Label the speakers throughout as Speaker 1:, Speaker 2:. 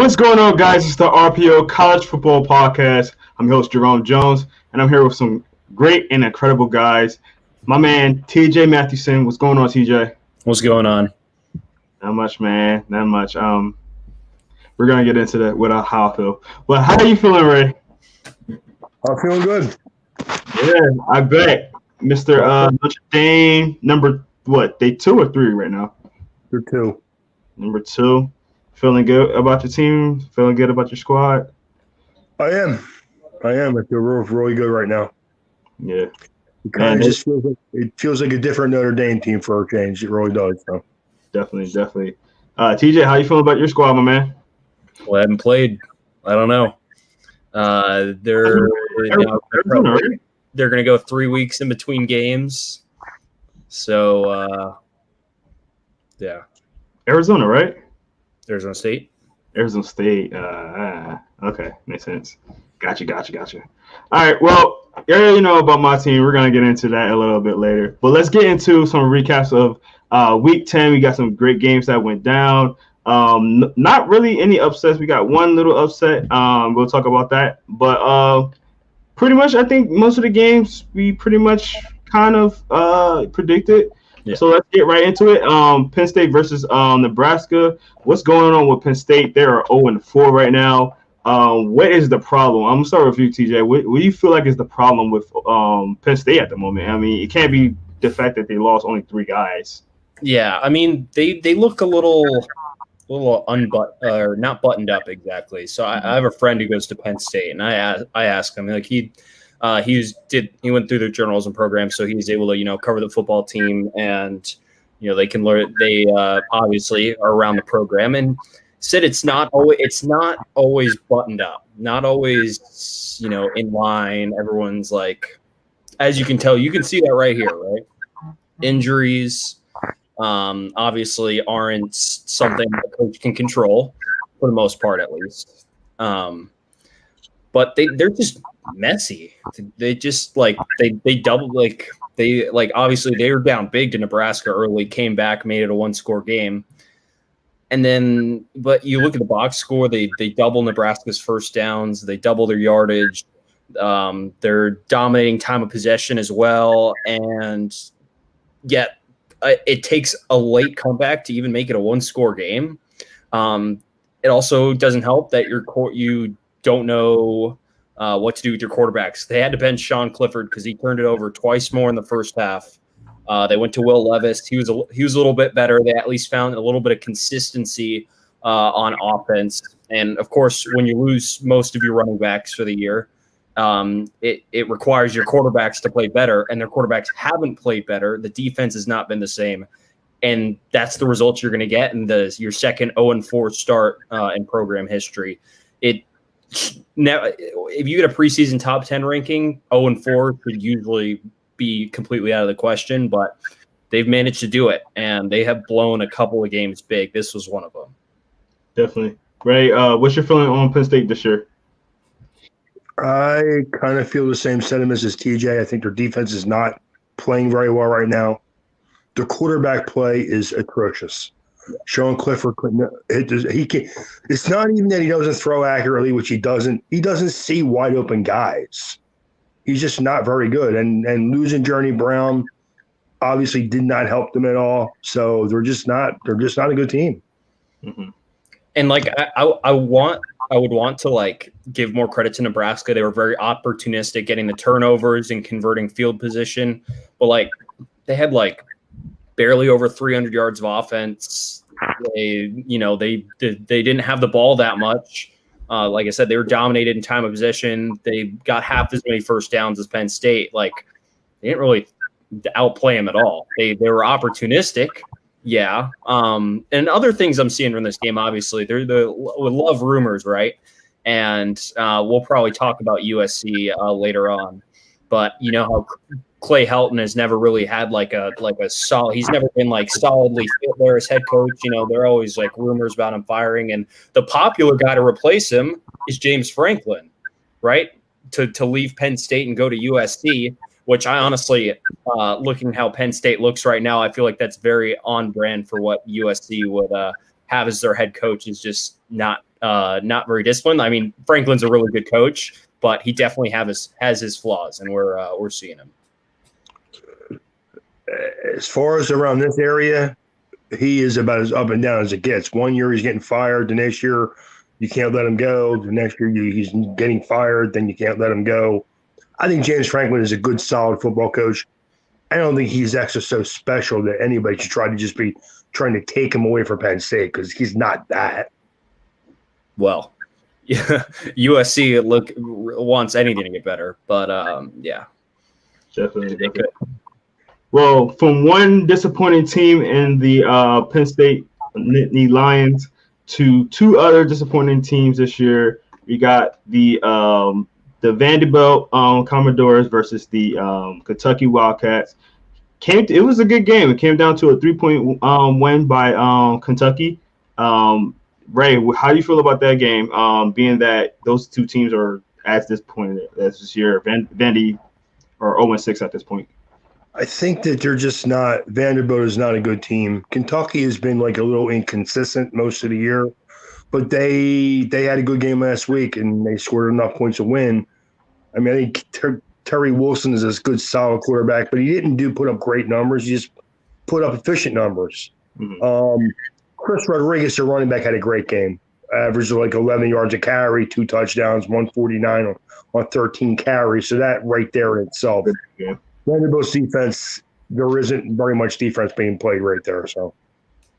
Speaker 1: What's going on, guys? It's the RPO College Football Podcast. I'm your host, Jerome Jones, and I'm here with some great and incredible guys. My man, TJ Mathewson. What's going on, TJ?
Speaker 2: What's going on?
Speaker 1: Not much, man. Not much. We're going to get into that with how I feel. But how are you feeling, Ray?
Speaker 3: I'm feeling good.
Speaker 1: Yeah, I bet. Mr. Notre Dame, day 2 or 3 right now?
Speaker 3: You're 2.
Speaker 1: Number 2. Feeling good about your team? Feeling good about your squad?
Speaker 3: I am. I feel really good right now.
Speaker 1: Yeah.
Speaker 3: It kind of just feels like a different Notre Dame team for a change. It really does. So.
Speaker 1: Definitely. TJ, how you feeling about your squad, my man?
Speaker 2: Well, I haven't played. I don't know. They're going to go 3 weeks in between games. So, yeah.
Speaker 1: Arizona, right?
Speaker 2: Arizona State.
Speaker 1: Okay, makes sense. Gotcha. All right, well, you already know about my team. We're going to get into that a little bit later. But let's get into some recaps of Week 10. We got some great games that went down. Not really any upsets. We got one little upset. We'll talk about that. But pretty much, I think most of the games we pretty much kind of predicted. Yeah. So let's get right into it. Penn State versus Nebraska. What's going on with Penn State? They are 0-4 right now. What is the problem? I'm going to start with you, TJ. What do you feel like is the problem with Penn State at the moment? I mean, it can't be the fact that they lost only 3 guys.
Speaker 2: Yeah, I mean, they look a little not buttoned up exactly. So I have a friend who goes to Penn State, and I asked him, like, he went through the journalism program, so he was able to cover the football team, and they can learn. They obviously are around the program, and said it's not always buttoned up, not always in line. Everyone's like, as you can tell, you can see that right here, right? Injuries obviously aren't something the coach can control for the most part, at least. But they're just messy. They just they double obviously they were down big to Nebraska early, came back, made it a 1-score game. And then, but you look at the box score, they double Nebraska's first downs, they double their yardage. They're dominating time of possession as well. And yet it takes a late comeback to even make it a 1-score game. It also doesn't help that you don't know what to do with your quarterbacks. They had to bench Sean Clifford because he turned it over twice more in the first half. They went to Will Levis. He was a little bit better. They at least found a little bit of consistency on offense. And, of course, when you lose most of your running backs for the year, it requires your quarterbacks to play better, and their quarterbacks haven't played better. The defense has not been the same. And that's the results you're going to get in your second 0-4 start in program history. Now, if you get a preseason top 10 ranking, 0-4 could usually be completely out of the question, but they've managed to do it, and they have blown a couple of games big. This was one of them.
Speaker 1: Definitely. Ray, what's your feeling on Penn State this year?
Speaker 3: I kind of feel the same sentiments as TJ. I think their defense is not playing very well right now. Their quarterback play is atrocious. Sean Clifford couldn't. It's not even that he doesn't throw accurately, which he doesn't. He doesn't see wide open guys. He's just not very good. And losing Journey Brown obviously did not help them at all. So they're just not a good team.
Speaker 2: Mm-hmm. And I would want to give more credit to Nebraska. They were very opportunistic, getting the turnovers and converting field position. But they had barely over 300 yards of offense. They didn't have the ball that much. Like I said, they were dominated in time of possession. They got half as many first downs as Penn State. They didn't really outplay them at all. They were opportunistic. Yeah. And other things I'm seeing from this game, obviously, we love rumors, right? And we'll probably talk about USC later on. But how Clay Helton has never really had a solid. He's never been solidly fit there as head coach. There are always rumors about him firing, and the popular guy to replace him is James Franklin, right? To leave Penn State and go to USC, which I honestly, looking how Penn State looks right now, I feel like that's very on brand for what USC would have as their head coach. Is just not not very disciplined. I mean, Franklin's a really good coach, but he definitely has his flaws, and we're seeing him.
Speaker 3: As far as around this area, he is about as up and down as it gets. One year he's getting fired. The next year you can't let him go. The next year he's getting fired. Then you can't let him go. I think James Franklin is a good, solid football coach. I don't think he's extra so special that anybody should try to just be trying to take him away from Penn State because he's not that.
Speaker 2: Well, yeah, USC wants anything to get better, but yeah,
Speaker 1: definitely. Well, from one disappointing team in the Penn State Nittany Lions to two other disappointing teams this year, we got the Vanderbilt Commodores versus the Kentucky Wildcats. It was a good game. It came down to a 3-point win by Kentucky. Ray, how do you feel about that game? Being that those two teams are at this point this year, Vandy are 0-6 at this point.
Speaker 3: I think that they're just not. Vanderbilt is not a good team. Kentucky has been like a little inconsistent most of the year, but they had a good game last week and they scored enough points to win. I mean, I think Terry Wilson is a good, solid quarterback, but he didn't put up great numbers. He just put up efficient numbers. Mm-hmm. Chris Rodriguez, their running back, had a great game. Averaged like 11 yards a carry, 2 touchdowns, 149 on 13 carries. So that right there in itself. Yeah. Vanderbilt's defense, there isn't very much defense being played right there. So,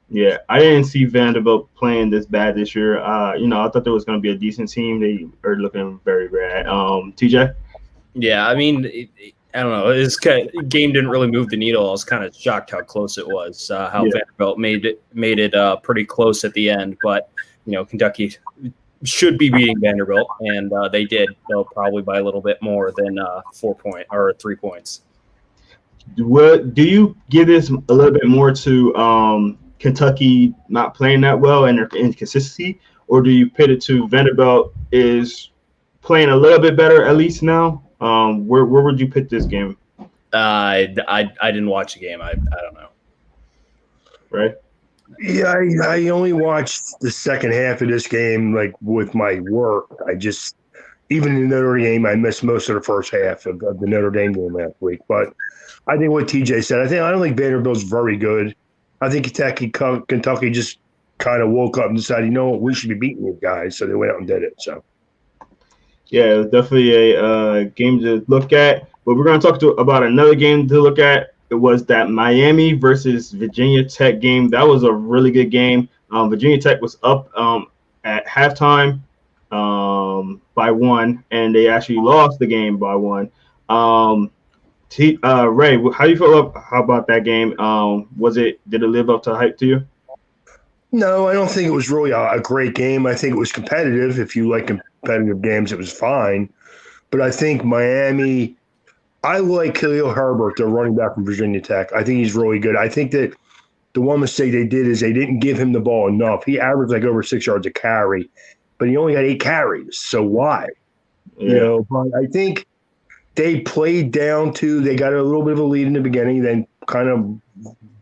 Speaker 1: yeah, I didn't see Vanderbilt playing this bad this year. I thought there was going to be a decent team. They are looking very bad. TJ?
Speaker 2: Yeah, I mean, I don't know. This game didn't really move the needle. I was kind of shocked how close it was. Vanderbilt made it pretty close at the end, but Kentucky should be beating Vanderbilt, and they did, though probably by a little bit more than 3 points.
Speaker 1: Do you give this a little bit more to Kentucky not playing that well and their inconsistency, or do you pit it to Vanderbilt is playing a little bit better at least now? Where would you pit this game?
Speaker 2: I didn't watch the game. I don't know.
Speaker 1: Right?
Speaker 3: Yeah, I only watched the second half of this game, like with my work. Even in the Notre Dame game, I missed most of the first half of the Notre Dame game last week. But I think what TJ said, I don't think Vanderbilt's very good. I think Kentucky just kind of woke up and decided, we should be beating these guys. So they went out and did it. So.
Speaker 1: Yeah, it was definitely a game to look at. But we're going to talk about another game to look at. It was that Miami versus Virginia Tech game. That was a really good game. Virginia Tech was up at halftime by 1, and they actually lost the game by 1. Ray, how do you feel about that game? Did it live up to hype to you?
Speaker 3: No, I don't think it was really a great game. I think it was competitive. If you like competitive games, it was fine. But I think Miami, I like Khalil Herbert, the running back from Virginia Tech. I think he's really good. I think that the one mistake they did is they didn't give him the ball enough. He averaged like over 6 yards a carry, but he only got 8 carries. So why?
Speaker 1: Yeah.
Speaker 3: But I think they played down to, they got a little bit of a lead in the beginning, then kind of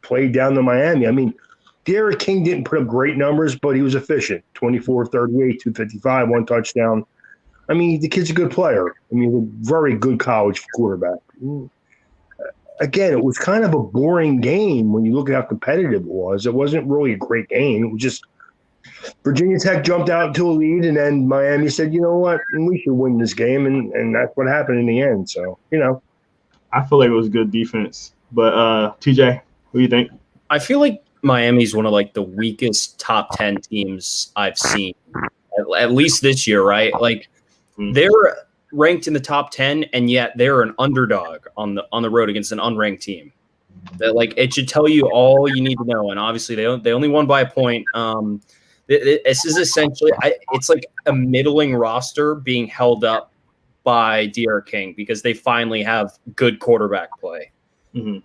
Speaker 3: played down to Miami. I mean, Derek King didn't put up great numbers, but he was efficient. 24, 38, 255, 1 touchdown. I mean, the kid's a good player. I mean, a very good college quarterback. Again, it was kind of a boring game when you look at how competitive it was. It wasn't really a great game. It was just Virginia Tech jumped out to a lead, and then Miami said, you know what, we should win this game, and that's what happened in the end. So,
Speaker 1: I feel like it was good defense. But, TJ, what do you think?
Speaker 2: I feel like Miami's one of like the weakest top 10 teams I've seen, at least this year, right? Like they're ranked in the top 10, and yet they're an underdog on the road against an unranked team. That like it should tell you all you need to know. And obviously they only won by a point. This is essentially it's like a middling roster being held up by Derek King because they finally have good quarterback play. Mm-hmm.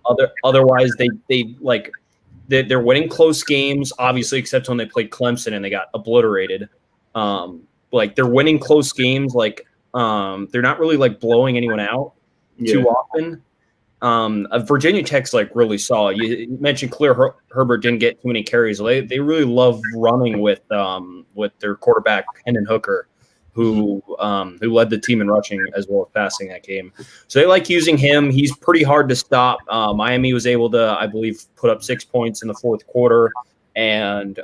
Speaker 2: Otherwise they like. They're winning close games, obviously, except when they played Clemson and they got obliterated. Like they're winning close games, like they're not really like blowing anyone out too often. Virginia Tech's like really solid. You mentioned Herbert didn't get too many carries. They really love running with their quarterback Hendon Hooker, who led the team in rushing as well as passing that game. So they like using him. He's pretty hard to stop. Miami was able to, I believe, put up 6 points in the fourth quarter and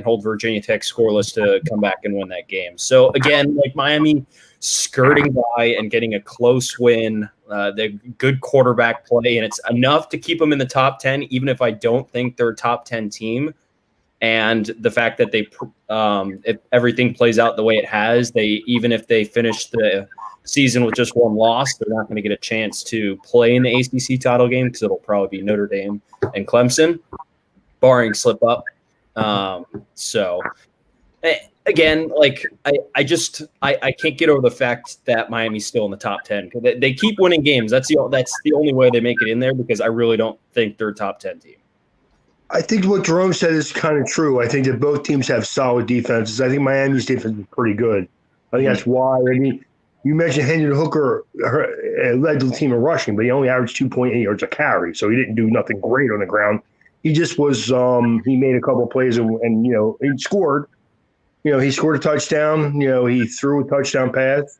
Speaker 2: hold Virginia Tech scoreless to come back and win that game. So again, like Miami skirting by and getting a close win, the good quarterback play, and it's enough to keep them in the top 10, even if I don't think they're a top 10 team. And the fact that if everything plays out the way it has, even if they finish the season with just one loss, they're not going to get a chance to play in the ACC title game because it'll probably be Notre Dame and Clemson, barring slip up. So again, like I can't get over the fact that Miami's still in the top 10 because they keep winning games. That's the only way they make it in there, because I really don't think they're a top 10 team.
Speaker 3: I think what Jerome said is kind of true. I think that both teams have solid defenses. I think Miami's defense is pretty good. I think that's why. I mean, you mentioned Hendon Hooker led the team in rushing, but he only averaged 2.8 yards a carry, so he didn't do nothing great on the ground. He just was he made a couple of plays and he scored. He scored a touchdown. He threw a touchdown pass,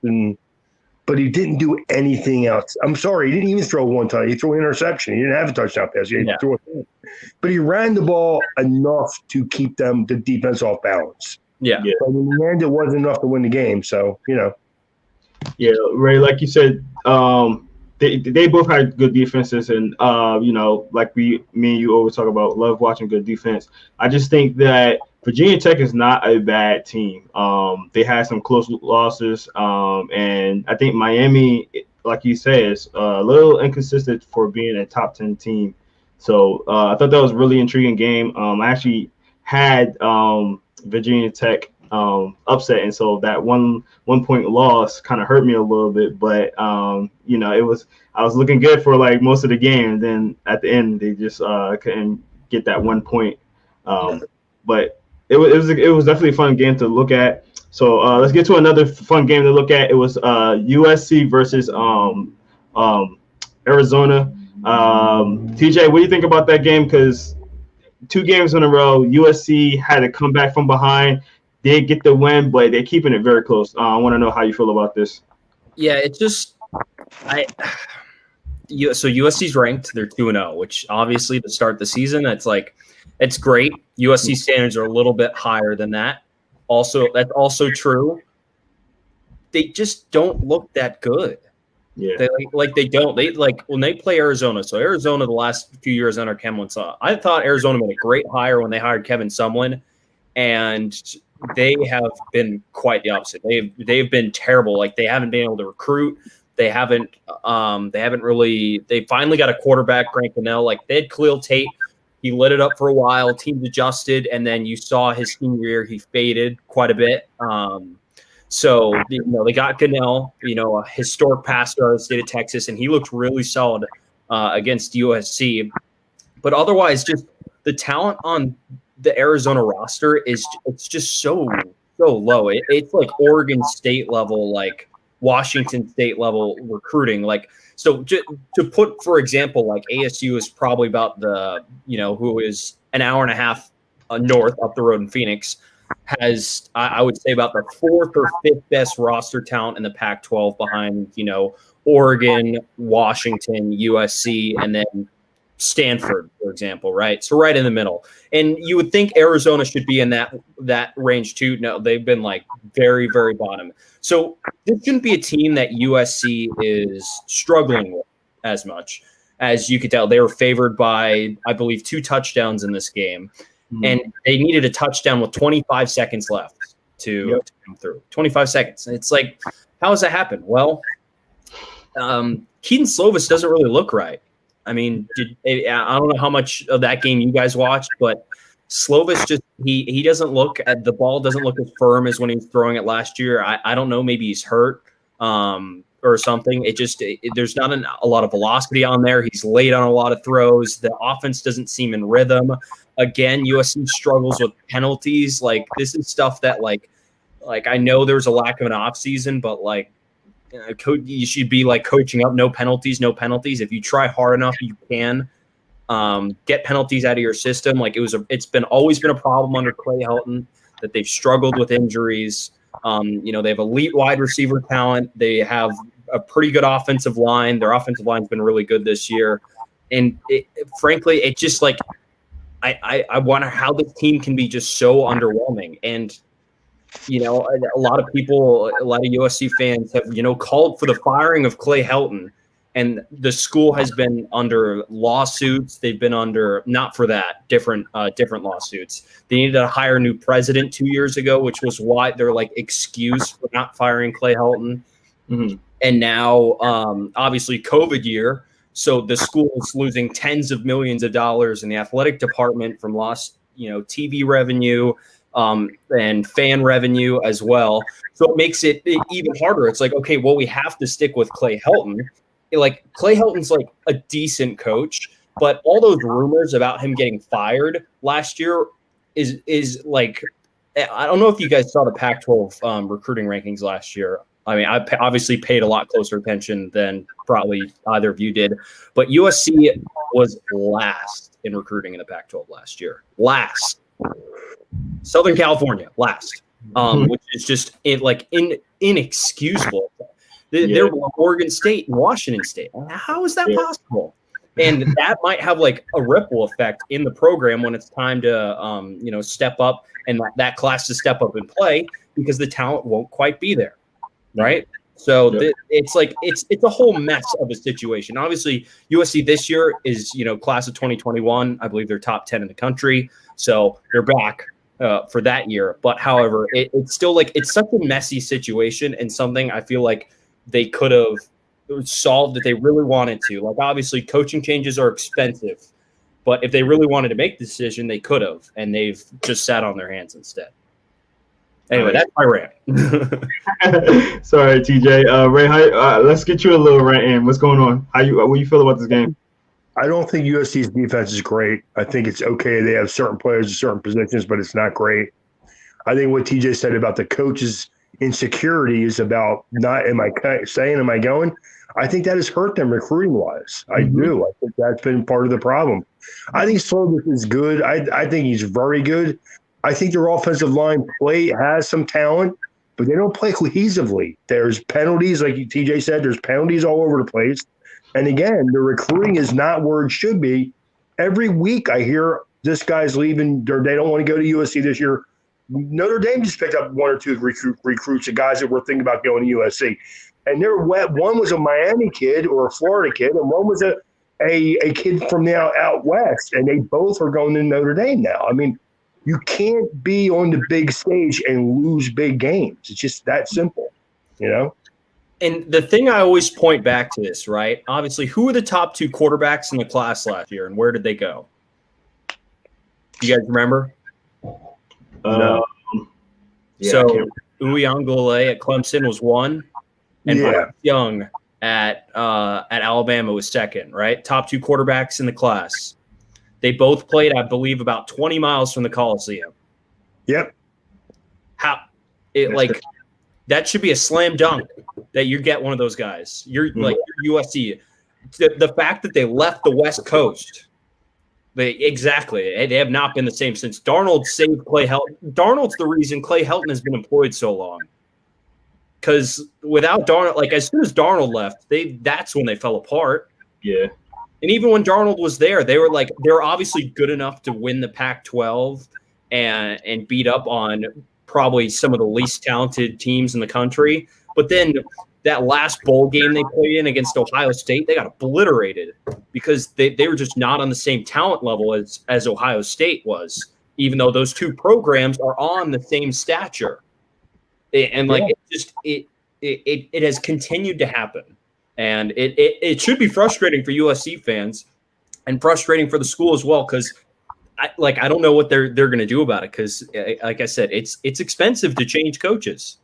Speaker 3: but he didn't do anything else. I'm sorry, he didn't even throw one touchdown. He threw an interception. He didn't have a touchdown pass. But he ran the ball enough to keep the defense off balance.
Speaker 2: Yeah.
Speaker 3: But in the end, it wasn't enough to win the game. So,
Speaker 1: Yeah, Ray, like you said, they both had good defenses, and like me and you always talk about, love watching good defense. I just think that Virginia Tech is not a bad team. They had some close losses, and I think Miami, like you said, is a little inconsistent for being a top 10 team. So I thought that was a really intriguing game. I actually had Virginia Tech upset, and so that one point loss kind of hurt me a little bit. But I was looking good for like most of the game, and then at the end they just couldn't get that 1 point. But it was definitely a fun game to look at. So let's get to another fun game to look at. It was USC versus Arizona. TJ, what do you think about that game? Because 2 games in a row, USC had to come back from behind. They get the win, but they're keeping it very close. I want to know how you feel about this.
Speaker 2: Yeah, it's just so USC's ranked. They're 2-0, which obviously to start the season, it's great. USC standards are a little bit higher than that. Also, that's also true. They just don't look that good.
Speaker 1: Yeah,
Speaker 2: they don't. They when they play Arizona. So Arizona, the last few years under Kevin Sumlin, I thought Arizona made a great hire when they hired Kevin Sumlin, and they have been quite the opposite. They've been terrible. Like, they haven't been able to recruit. They haven't really. They finally got a quarterback, Grant Cannell. Like, they had Khalil Tate. He lit it up for a while. Teams adjusted, and then you saw his senior year. He faded quite a bit. So they got Cannell, a historic passer out of the state of Texas, and he looked really solid against USC. But otherwise, just the talent on the Arizona roster it's just so low. It's like Oregon State level, like Washington State level recruiting. Like, so to put, for example, like ASU is probably about who is an hour and a half north up the road in Phoenix, has I would say about the 4th or 5th best roster talent in the Pac-12 behind Oregon, Washington, USC, and then Stanford, for example, right? So right in the middle. And you would think Arizona should be in that range too. No, they've been like very, very bottom. So this shouldn't be a team that USC is struggling with as much. As you could tell, they were favored by, I believe, 2 touchdowns in this game. Mm-hmm. And they needed a touchdown with 25 seconds left to come through. 25 seconds. And it's like, how does that happen? Well, Keaton Slovis doesn't really look right. I mean, I don't know how much of that game you guys watched, but Slovis just he doesn't look at the ball, doesn't look as firm as when he was throwing it last year. I don't know, maybe he's hurt or something. There's not a lot of velocity on there. He's late on a lot of throws. The offense doesn't seem in rhythm. Again, USC struggles with penalties. Like, this is stuff that like I know there's a lack of an off season, but like you should be like coaching up no penalties, no penalties. If you try hard enough, you can get penalties out of your system. Like it's been always been a problem under Clay Helton that they've struggled with injuries. They have elite wide receiver talent. They have a pretty good offensive line. Their offensive line's been really good this year. And frankly, it just like I wonder how this team can be just so underwhelming. And a lot of people, a lot of USC fans have called for the firing of Clay Helton. And the school has been under lawsuits. They've been under different lawsuits. They needed to hire a new president 2 years ago, which was why they're like excuse for not firing Clay Helton.
Speaker 1: Mm-hmm.
Speaker 2: And now, obviously, COVID year. So the school is losing tens of millions of dollars in the athletic department from lost, TV revenue and fan revenue as well. So it makes it even harder. It's like, okay, well, we have to stick with Clay Helton. Like Clay Helton's like a decent coach, but all those rumors about him getting fired last year is like, I don't know if you guys saw the Pac-12 recruiting rankings last year. I mean, I obviously paid a lot closer attention than probably either of you did, but USC was last in recruiting in the Pac-12 last year. Last. Southern California, last, which is just inexcusable. They're Oregon State and Washington State. How is that possible? And that might have like a ripple effect in the program when it's time to, step up and that class to step up and play because the talent won't quite be there, right? So it's like it's a whole mess of a situation. Obviously, USC this year is class of 2021. I believe they're top 10 in the country, so they're back for that year. But however, it's still like it's such a messy situation and something I feel like they could have solved if they really wanted to. Like, obviously, coaching changes are expensive, but if they really wanted to make the decision, they could have, and they've just sat on their hands instead. Anyway, that's my rant.
Speaker 1: Sorry, TJ. Ray, let's get you a little rant in. What's going on? What do you feel about this game?
Speaker 3: I don't think USC's defense is great. I think it's okay. They have certain players in certain positions, but it's not great. I think what TJ said about the coaches' insecurity is about am I going? I think that has hurt them recruiting-wise. I do. I think that's been part of the problem. I think Slovis is good. I think he's very good. I think their offensive line has some talent, but they don't play cohesively. There's penalties, like TJ said, there's penalties all over the place. And again, the recruiting is not where it should be. Every week I hear this guy's leaving, or they don't want to go to USC this year. Notre Dame just picked up one or two recruits of guys that were thinking about going to USC. And one was a Miami kid or a Florida kid, and one was a kid from out west, and they both are going to Notre Dame now. I mean, you can't be on the big stage and lose big games. It's just that simple,
Speaker 2: And the thing I always point back to this, right? Obviously, who were the top two quarterbacks in the class last year, and where did they go? Do you guys remember?
Speaker 3: No.
Speaker 2: So Uiagalelei at Clemson was one, and Bryce Young at Alabama was second, right? Top two quarterbacks in the class. They both played, I believe, about 20 miles from the Coliseum.
Speaker 3: Yep.
Speaker 2: That should be a slam dunk that you get one of those guys. You're USC. The fact that they left the West Coast, they have not been the same since Darnold saved Clay Helton. Darnold's the reason Clay Helton has been employed so long. Because without Darnold, like as soon as Darnold left, that's when they fell apart.
Speaker 1: Yeah.
Speaker 2: And even when Darnold was there, they were obviously good enough to win the Pac-12 and beat up on probably some of the least talented teams in the country. But then that last bowl game they played in against Ohio State, they got obliterated because they were just not on the same talent level as Ohio State was, even though those two programs are on the same stature. And it has continued to happen. And it should be frustrating for USC fans and frustrating for the school as well, because I don't know what they're going to do about it, because like I said, it's expensive to change coaches.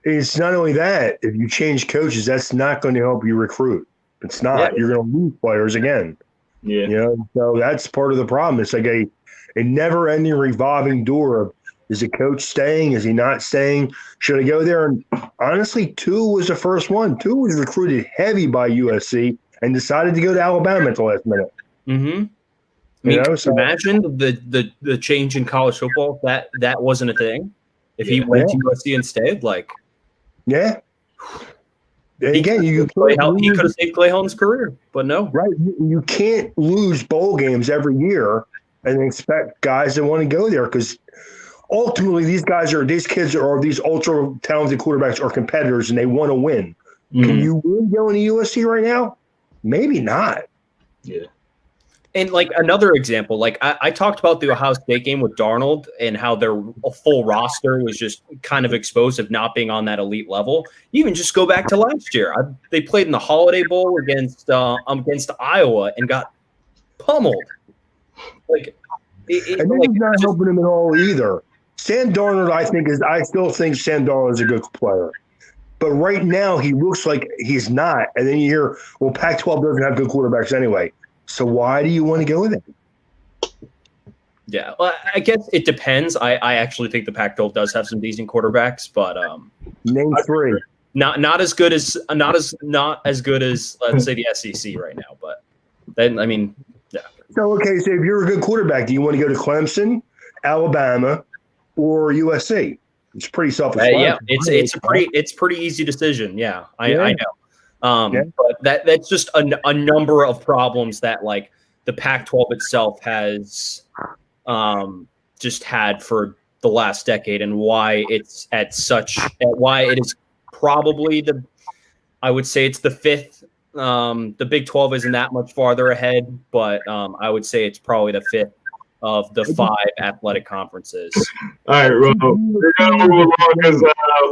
Speaker 3: It's not only that. If you change coaches, that's not going to help you recruit. It's not. Yeah. You're going to lose players again.
Speaker 1: Yeah.
Speaker 3: So that's part of the problem. It's like a never-ending revolving door of Is the coach staying? Is he not staying? Should I go there? And honestly, Tua was the first one. Tua was recruited heavy by USC and decided to go to Alabama at the last minute.
Speaker 2: Mm-hmm. I mean, imagine the change in college football if that wasn't a thing. If he went to USC instead, like,
Speaker 3: yeah. And again,
Speaker 2: he could have saved Clay Helton's career, but no.
Speaker 3: Right, you can't lose bowl games every year and expect guys to want to go there because ultimately these kids are these ultra talented quarterbacks are competitors and they want to win. Mm-hmm. Can you win going to USC right now? Maybe not.
Speaker 1: Yeah.
Speaker 2: And like another example, like I talked about the Ohio State game with Darnold and how their full roster was just kind of exposed of not being on that elite level. You even just go back to last year. They played in the Holiday Bowl against Iowa and got pummeled. Like,
Speaker 3: and this is not helping him at all either. Sam Darnold, I still think Sam Darnold is a good player. But right now he looks like he's not. And then you hear, well, Pac-12 doesn't have good quarterbacks anyway. So why do you want to go there?
Speaker 2: Yeah, well, I guess it depends. I actually think the Pac-12 does have some decent quarterbacks, but
Speaker 3: name three.
Speaker 2: Not as good as let's say the SEC right now. But then yeah.
Speaker 3: So so if you're a good quarterback, do you want to go to Clemson, Alabama, or USC? It's pretty self-explanatory.
Speaker 2: Yeah, it's pretty easy decision. Yeah, I know. But that's just a number of problems that like the Pac-12 itself has just had for the last decade, and why it's why it is probably I would say it's the fifth. The Big 12 isn't that much farther ahead, but I would say it's probably the fifth of the 5 athletic conferences.
Speaker 1: All right, Ro. We're gonna move along because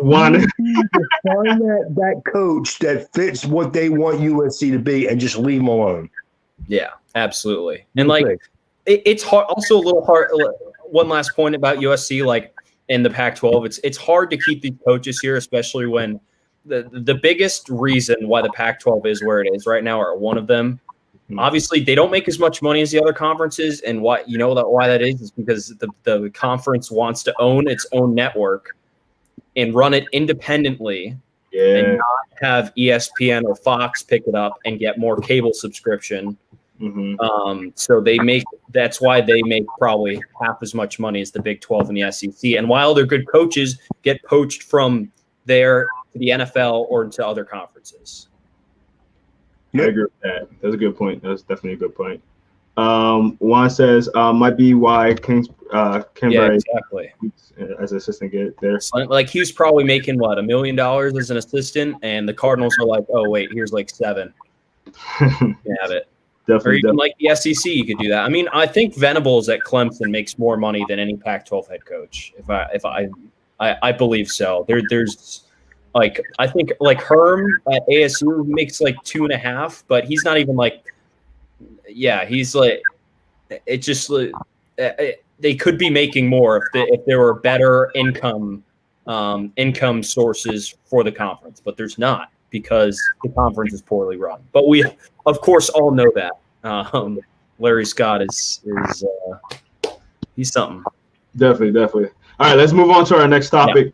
Speaker 1: one.
Speaker 3: Find that coach that fits what they want USC to be, and just leave them alone.
Speaker 2: Yeah, absolutely. And like, it's hard. Also, a little hard. One last point about USC, like in the Pac-12, it's hard to keep these coaches here, especially when the biggest reason why the Pac-12 is where it is right now, or one of them. Obviously, they don't make as much money as the other conferences, and why that is because the conference wants to own its own network and run it independently, and not have ESPN or Fox pick it up and get more cable subscription. Mm-hmm. So that's why they make probably half as much money as the Big 12 and the SEC. And while their good coaches get poached from there to the NFL or to other conferences.
Speaker 1: I agree with that. That's a good point. That's definitely a good point. Juan says might be why Kingsbury
Speaker 2: exactly
Speaker 1: as an assistant get there.
Speaker 2: Like he was probably making $1 million as an assistant, and the Cardinals are like, oh wait, here's like 7. You have it.
Speaker 1: Definitely,
Speaker 2: or even like the SEC, you could do that. I mean, I think Venables at Clemson makes more money than any Pac-12 head coach. If I believe so. There's. Like I think like Herm at ASU makes like 2.5, but he's not even like, he's like, it just they could be making more if there were better income sources for the conference, but there's not because the conference is poorly run. But we of course all know that Larry Scott is he's something.
Speaker 1: Definitely. All right, let's move on to our next topic. Yeah.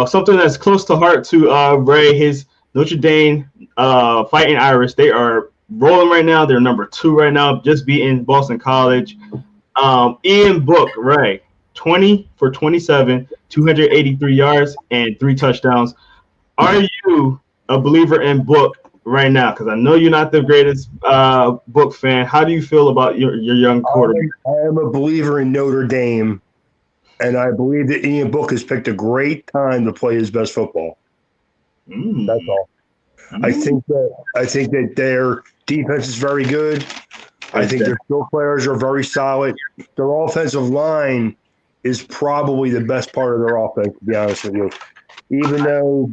Speaker 1: Something that's close to heart to Ray, his Notre Dame Fighting Irish. They are rolling right now. They're number 2 right now, just beating Boston College. Ian Book, Ray, 20 for 27, 283 yards, and 3 touchdowns. Are you a believer in Book right now? Because I know you're not the greatest Book fan. How do you feel about your young quarterback?
Speaker 3: I am a believer in Notre Dame. And I believe that Ian Book has picked a great time to play his best football. That's all. I think that their defense is very good. I think their skill players are very solid. Their offensive line is probably the best part of their offense, to be honest with you. Even though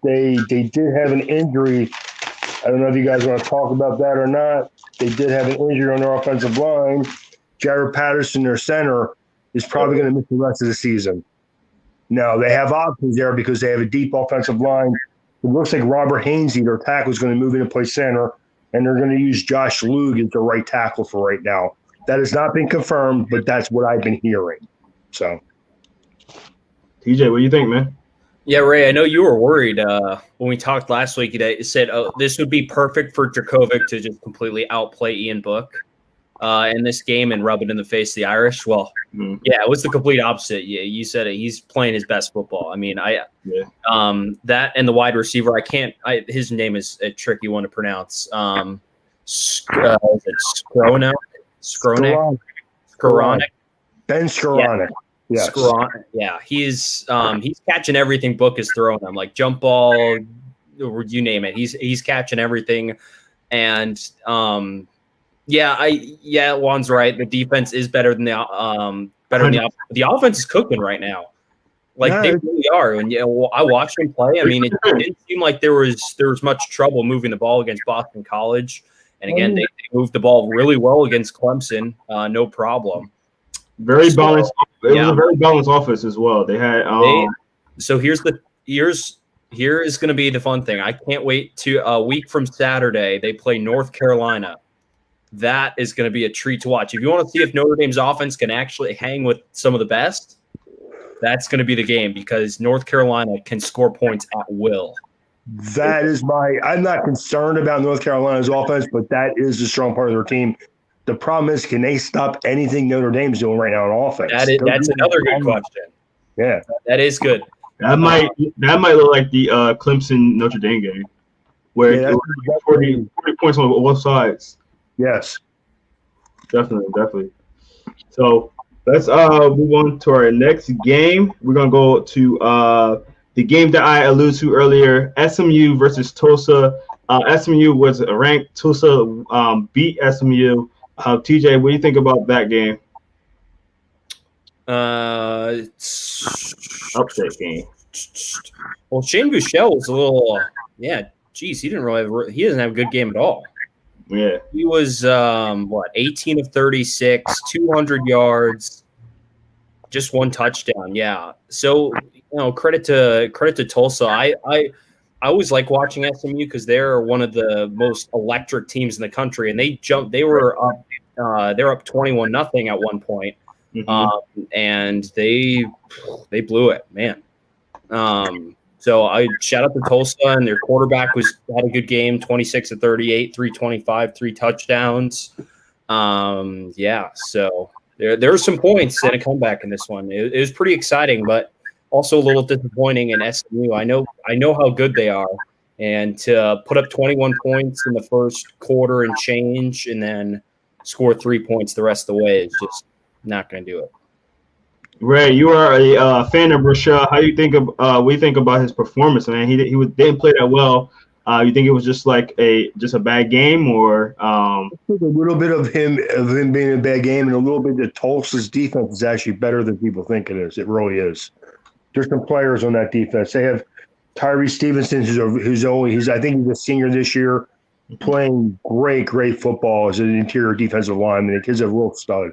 Speaker 3: they did have an injury, I don't know if you guys want to talk about that or not. They did have an injury on their offensive line. Jared Patterson, their center, is probably going to miss the rest of the season. Now, they have options there because they have a deep offensive line. It looks like Robert Hainsey, their tackle, is going to move in and play center, and they're going to use Josh Lug as the right tackle for right now. That has not been confirmed, but that's what I've been hearing. So,
Speaker 1: TJ, what do you think, man?
Speaker 2: Yeah, Ray, I know you were worried when we talked last week. You said, oh, this would be perfect for Dracovic to just completely outplay Ian Book in this game and rub it in the face of the Irish. Well, yeah, it was the complete opposite. Yeah, you said it. He's playing his best football. I mean, that and the wide receiver, his name is a tricky one to pronounce. Skronek? Skronek?
Speaker 3: Ben Skronek.
Speaker 2: Yes. Yeah, he's catching everything Book is throwing him, like jump ball, you name it. He's catching everything, and Juan's right. The defense is better than the offense is cooking right now. Like they really are. And I watched them play. I mean, it didn't seem like there was much trouble moving the ball against Boston College, and again, they moved the ball really well against Clemson, no problem.
Speaker 1: Very balanced. It was a very balanced offense as well. They had.
Speaker 2: So here is going to be the fun thing. I can't wait to a week from Saturday. They play North Carolina. That is going to be a treat to watch. If you want to see if Notre Dame's offense can actually hang with some of the best, that's going to be the game because North Carolina can score points at will.
Speaker 3: I'm not concerned about North Carolina's offense, but that is a strong part of their team. The problem is, can they stop anything Notre Dame's doing right now on offense?
Speaker 2: That's another good question.
Speaker 3: Yeah,
Speaker 2: that is good.
Speaker 1: That might look like the Clemson Notre Dame game, where 40 points on both sides.
Speaker 3: Yes,
Speaker 1: definitely. So let's move on to our next game. We're gonna go to the game that I alluded to earlier: SMU versus Tulsa. SMU was ranked. Tulsa beat SMU. TJ, what do you think about that game? Upset game.
Speaker 2: Well, Shane Buechele was a little, he doesn't have a good game at all.
Speaker 1: Yeah.
Speaker 2: He was 18 of 36, 200 yards, just one touchdown. Yeah. So, credit to Tulsa. I always like watching SMU because they're one of the most electric teams in the country, and they were up 21-0 at one point, and they blew it, man. So I shout out to Tulsa, and their quarterback had a good game, 26 of 38, 325, 3 touchdowns. So there were some points and a comeback in this one. It was pretty exciting, but also a little disappointing in SMU. I know how good they are, and to put up 21 points in the first quarter and change, and then score 3 points the rest of the way is just not going to do it.
Speaker 1: Ray, you are a fan of Rochelle. How you think of what do you think about his performance? Man, he didn't play that well. You think it was just like a bad game, or
Speaker 3: a little bit of him being a bad game, and a little bit that Tulsa's defense is actually better than people think it is. It really is. There's some players on that defense. They have Tyree Stevenson, who's I think he's a senior this year, playing great football as an interior defensive lineman. The kid's a real stud.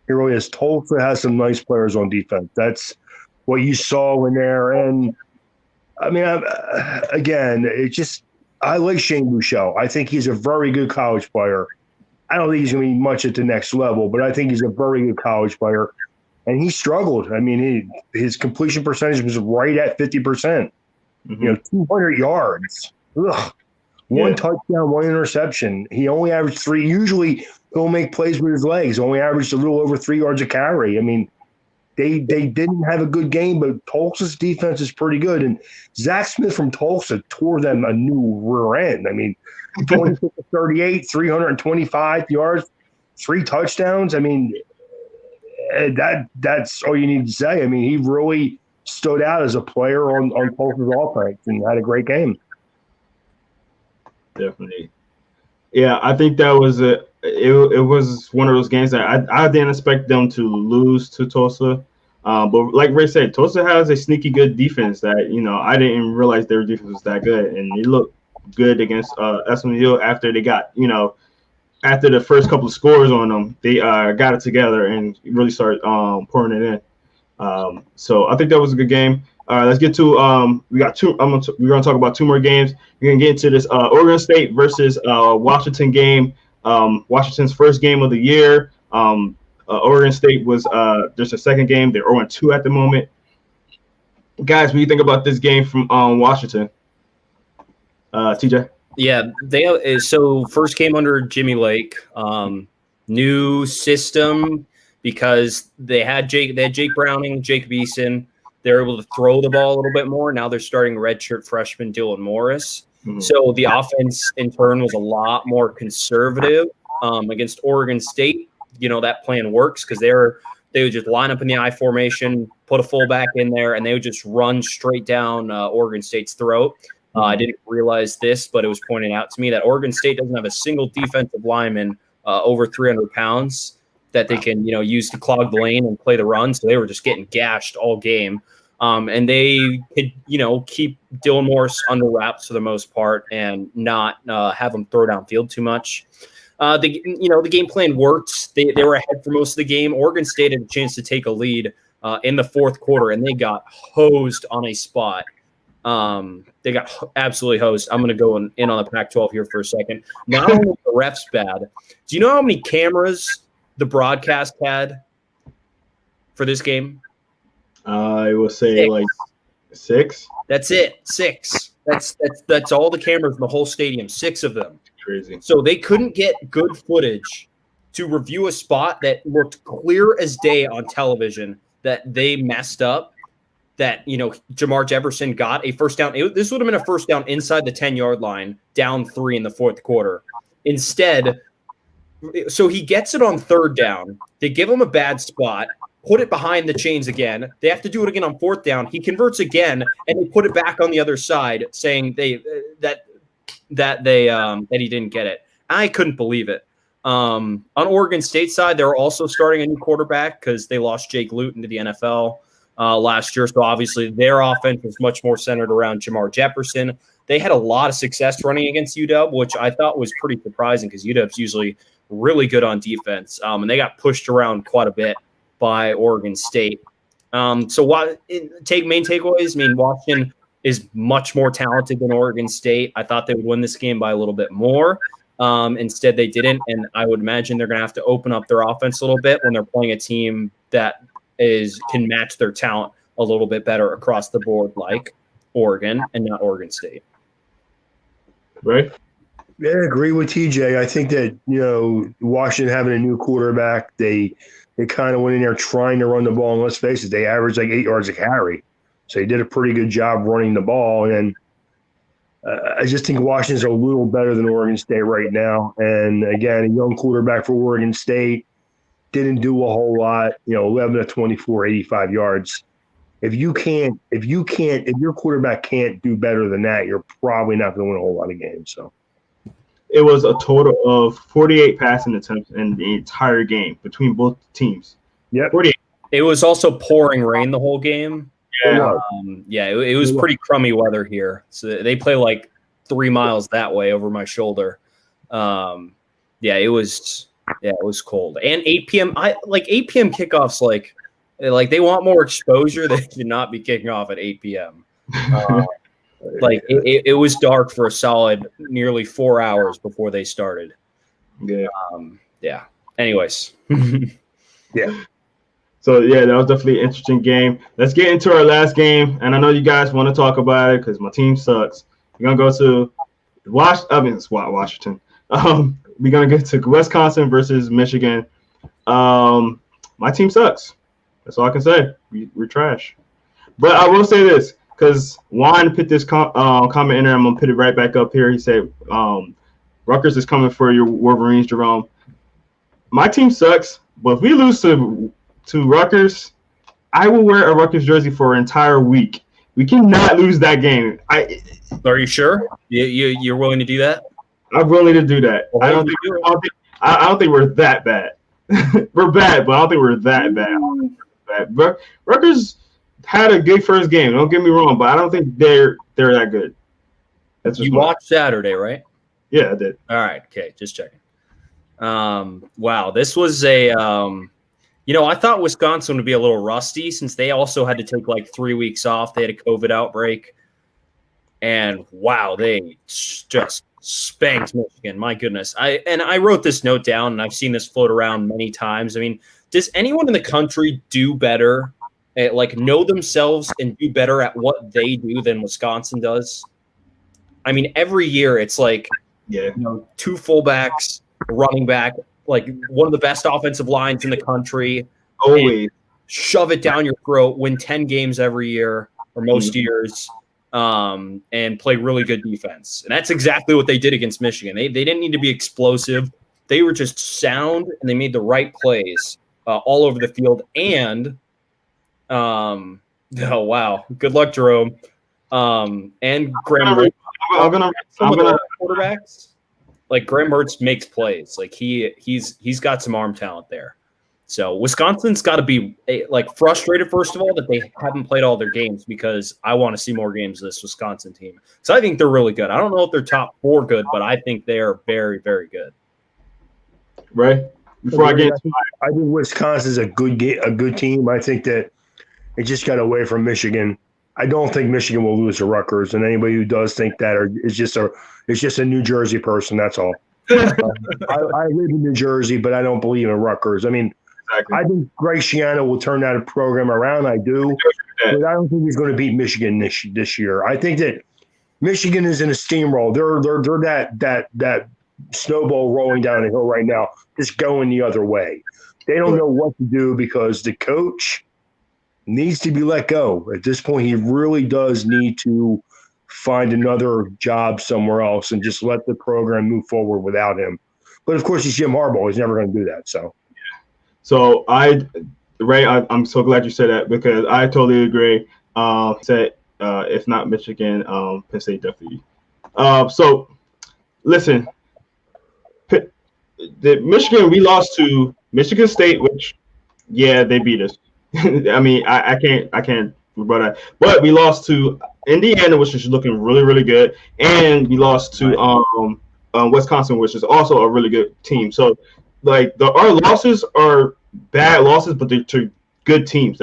Speaker 3: He really is. Tulsa has some nice players on defense. That's what you saw in there. And I mean, I like Shane Buechele. I think he's a very good college player. I don't think he's going to be much at the next level, but I think he's a very good college player. And he struggled. I mean, his completion percentage was right at 50%. 200 yards. Ugh. One touchdown, one interception. He only averaged 3. Usually he'll make plays with his legs. Only averaged a little over 3 yards a carry. I mean, they didn't have a good game, but Tulsa's defense is pretty good. And Zach Smith from Tulsa tore them a new rear end. I mean, 26-38, 325 yards, 3 touchdowns. I mean, that's all you need to say. I mean, he really stood out as a player on Tulsa's offense and had a great game.
Speaker 1: Definitely. Yeah, I think that was it was one of those games that I didn't expect them to lose to Tulsa. But like Ray said, Tulsa has a sneaky good defense that, I didn't realize their defense was that good. And it looked good against SMU after they got, after the first couple of scores on them, they got it together and really started pouring it in. So I think that was a good game. Let's get to we got two. We're gonna talk about 2 more games. We're gonna get into this Oregon State versus Washington game. Washington's first game of the year. Oregon State was there's a second game. They're 0-2 at the moment. Guys, what do you think about this game from Washington? TJ?
Speaker 2: Yeah, so first came under Jimmy Lake. New system because they had Jake Browning, Jake Beeson. They're able to throw the ball a little bit more. Now they're starting redshirt freshman Dylan Morris. Mm-hmm. So the offense in turn was a lot more conservative against Oregon State. You know, that plan works because they would just line up in the I formation, put a fullback in there, and they would just run straight down Oregon State's throat. I didn't realize this, but it was pointed out to me that Oregon State doesn't have a single defensive lineman over 300 pounds that they can, use to clog the lane and play the run. So they were just getting gashed all game. And they could, keep Dylan Morris under wraps for the most part and not have him throw downfield too much. The game plan worked. They were ahead for most of the game. Oregon State had a chance to take a lead in the fourth quarter, and they got hosed on a spot. They got absolutely hosed. I'm going to go in on the Pac-12 here for a second. Not only the refs bad. Do you know how many cameras the broadcast had for this game?
Speaker 1: I will say 6.
Speaker 2: That's it. 6. That's all the cameras in the whole stadium. 6 of them.
Speaker 1: Crazy. So
Speaker 2: they couldn't get good footage to review a spot that looked clear as day on television that they messed up. That, Jamar Jefferson got a first down. This would have been a first down inside the 10-yard line, down 3 in the fourth quarter. Instead, so he gets it on third down. They give him a bad spot, put it behind the chains again. They have to do it again on fourth down. He converts again, and they put it back on the other side, saying that he didn't get it. I couldn't believe it. On Oregon State side, they're also starting a new quarterback because they lost Jake Luton to the NFL. Last year. So obviously their offense was much more centered around Jamar Jefferson. They had a lot of success running against UW, which I thought was pretty surprising because UW's usually really good on defense. And they got pushed around quite a bit by Oregon State. Main takeaways, Washington is much more talented than Oregon State. I thought they would win this game by a little bit more. Instead, they didn't. And I would imagine they're going to have to open up their offense a little bit when they're playing a team that can match their talent a little bit better across the board, like Oregon and not Oregon State.
Speaker 1: Right?
Speaker 3: Yeah, I agree with TJ. I think that, Washington having a new quarterback, they kind of went in there trying to run the ball, and let's face it, they averaged like 8 yards a carry. So they did a pretty good job running the ball. And I just think Washington's a little better than Oregon State right now. And again, a young quarterback for Oregon State. Didn't do a whole lot, 11 of 24, 85 yards. If your quarterback can't do better than that, you're probably not going to win a whole lot of games. So
Speaker 1: it was a total of 48 passing attempts in the entire game between both teams.
Speaker 3: Yeah,
Speaker 1: 48.
Speaker 2: It was also pouring rain the whole game.
Speaker 1: Yeah,
Speaker 2: it was pretty crummy weather here. So they play like 3 miles that way over my shoulder. It was cold. And 8 p.m. 8 p.m. kickoffs, like they want more exposure. They should not be kicking off at 8 p.m. It was dark for a solid nearly 4 hours before they started.
Speaker 1: Yeah.
Speaker 2: Anyways.
Speaker 3: Yeah.
Speaker 1: So, that was definitely an interesting game. Let's get into our last game. And I know you guys want to talk about it because my team sucks. We're going to go to Washington. We're going to get to Wisconsin versus Michigan. My team sucks. That's all I can say. We're trash. But I will say this, because Juan put this comment in there. I'm going to put it right back up here. He said, Rutgers is coming for your Wolverines, Jerome. My team sucks, but if we lose to Rutgers, I will wear a Rutgers jersey for an entire week. We cannot lose that game.
Speaker 2: Are you sure? You're willing to do that?
Speaker 1: I'm willing to do that. I don't think we're that bad. We're bad, but I don't think we're that bad. But Rutgers had a good first game. Don't get me wrong, but I don't think they're that good.
Speaker 2: You watched Saturday, right?
Speaker 1: Yeah, I did.
Speaker 2: All right. Okay, just checking. Wow, this was a I thought Wisconsin would be a little rusty since they also had to take like 3 weeks off. They had a COVID outbreak. And wow, they just spanked Michigan. My goodness. I wrote this note down, and I've seen this float around many times. Does anyone in the country do better like know themselves and do better at what they do than Wisconsin does. I mean, every year it's like, two fullbacks, a running back, like one of the best offensive lines in the country.
Speaker 1: Always
Speaker 2: shove it down your throat, win 10 games every year or most years, and play really good defense. And that's exactly what they did against Michigan. They didn't need to be explosive. They were just sound, and they made the right plays all over the field. And, oh, wow. Good luck, Jerome. And Graham Mertz.
Speaker 1: I'm gonna
Speaker 2: quarterbacks. Like, Graham Mertz makes plays. Like, he's got some arm talent there. So Wisconsin's got to be frustrated, first of all, that they haven't played all their games, because I want to see more games of this Wisconsin team. So I think they're really good. I don't know if they're top 4 good, but I think they are very, very good.
Speaker 1: Right.
Speaker 3: I think Wisconsin's a good team. I think that it just got away from Michigan. I don't think Michigan will lose to Rutgers, and anybody who does think that is just a New Jersey person. That's all. I live in New Jersey, but I don't believe in Rutgers. I mean, exactly. I think Greg Schiano will turn that program around. I do, but I don't think he's going to beat Michigan this year. I think that Michigan is in a steamroll. They're that snowball rolling down the hill right now, just going the other way. They don't know what to do because the coach needs to be let go. At this point, he really does need to find another job somewhere else and just let the program move forward without him. But of course, he's Jim Harbaugh. He's never going to do that.
Speaker 1: So I'm so glad you said that, because I totally agree. Said if not Michigan, Penn State definitely. So listen, the Michigan, we lost to Michigan State, which they beat us. I mean, I can't rebut that. But we lost to Indiana, which is looking really, really good, and we lost to Wisconsin, which is also a really good team. So, like, our losses are bad losses, but they're to good teams.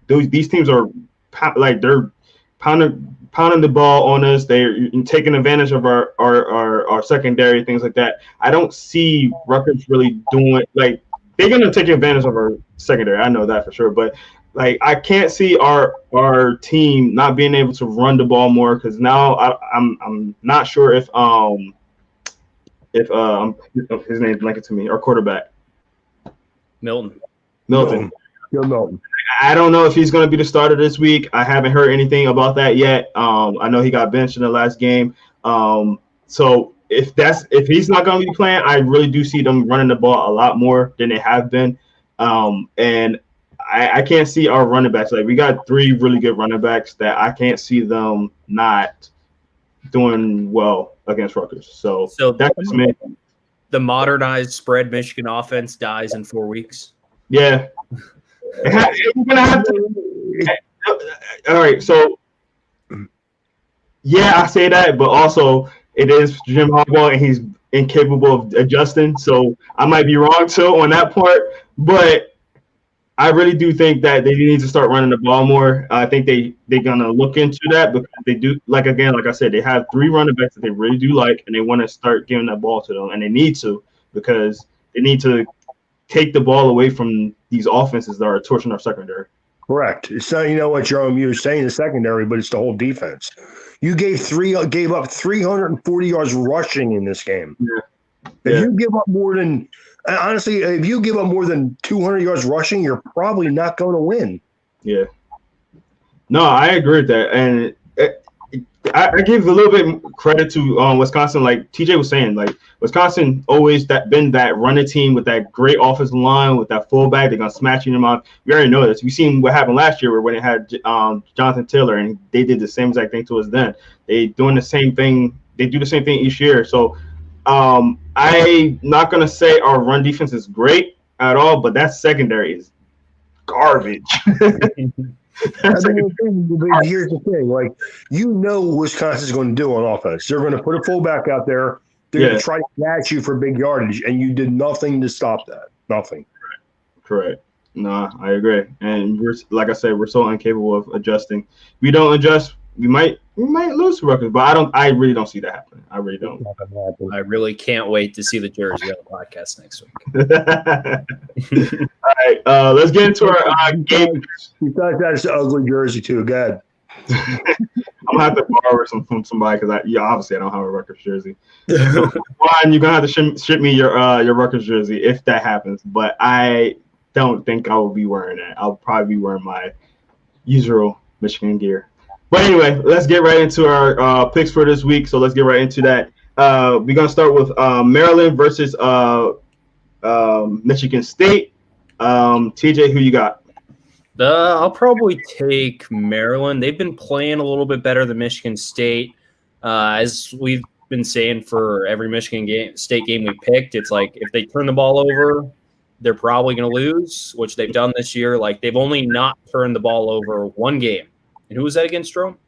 Speaker 1: These teams are they're pounding the ball on us. They're taking advantage of our secondary, things like that. I don't see Rutgers really doing they're gonna take advantage of our secondary. I know that for sure, but I can't see our team not being able to run the ball more, because now I'm not sure if his name's blanking to me, our quarterback
Speaker 2: Milton.
Speaker 3: Milton.
Speaker 1: I don't know if he's going to be the starter this week. I haven't heard anything about that yet. I know he got benched in the last game. So if he's not going to be playing, I really do see them running the ball a lot more than they have been. And I can't see our running backs. We got 3 really good running backs that I can't see them not doing well against Rutgers. So that's just me.
Speaker 2: The modernized spread Michigan offense dies in 4 weeks.
Speaker 1: Yeah. You're gonna have to. All right. So, I say that, but also it is Jim Harbaugh, and he's incapable of adjusting. So I might be wrong too on that part, but I really do think that they need to start running the ball more. I think they're gonna look into that, because they do, like I said, they have 3 running backs that they really do like, and they want to start giving that ball to them, and they need to, because they need to take the ball away from these offenses that are torching our secondary.
Speaker 3: Correct. It's not, what, Jerome, you were saying the secondary, but it's the whole defense. You gave up 340 yards rushing in this game.
Speaker 1: Yeah.
Speaker 3: If you give up more than 200 yards rushing, you're probably not going to win.
Speaker 1: Yeah. No, I agree with that, and I give a little bit credit to Wisconsin. Like TJ was saying, Wisconsin always been that running team with that great offensive line, with that fullback. They're gonna smash them out. We already know this. We seen what happened last year when they had Jonathan Taylor, and they did the same exact thing to us then. They doing the same thing. They do the same thing each year. So I'm not gonna say our run defense is great at all, but that secondary is garbage.
Speaker 3: Here's the thing, Wisconsin's going to do on offense. They're going to put a fullback out there. They're going to try to catch you for big yardage, and you did nothing to stop that. Nothing.
Speaker 1: Correct. No, I agree. And like I said, we're so incapable of adjusting. If we don't adjust, we might lose to Rutgers, but I really don't see that happening. I really don't.
Speaker 2: I really can't wait to see the jersey on the podcast next week.
Speaker 1: All right, let's get into our game.
Speaker 3: Besides that, it's an ugly jersey too. Good.
Speaker 1: I'm gonna have to borrow some from somebody because obviously I don't have a Rutgers jersey. One, you're gonna have to ship me your Rutgers jersey if that happens, but I don't think I will be wearing that. I'll probably be wearing my usual Michigan gear. But anyway, let's get right into our picks for this week. So let's get right into that. We're gonna start with Maryland versus Michigan State. TJ, who you got?
Speaker 2: I'll probably take Maryland. They've been playing a little bit better than Michigan State. As we've been saying for every Michigan State game we picked, it's like if they turn the ball over, they're probably going to lose, which they've done this year. Like they've only not turned the ball over one game. And who was that against, Jerome?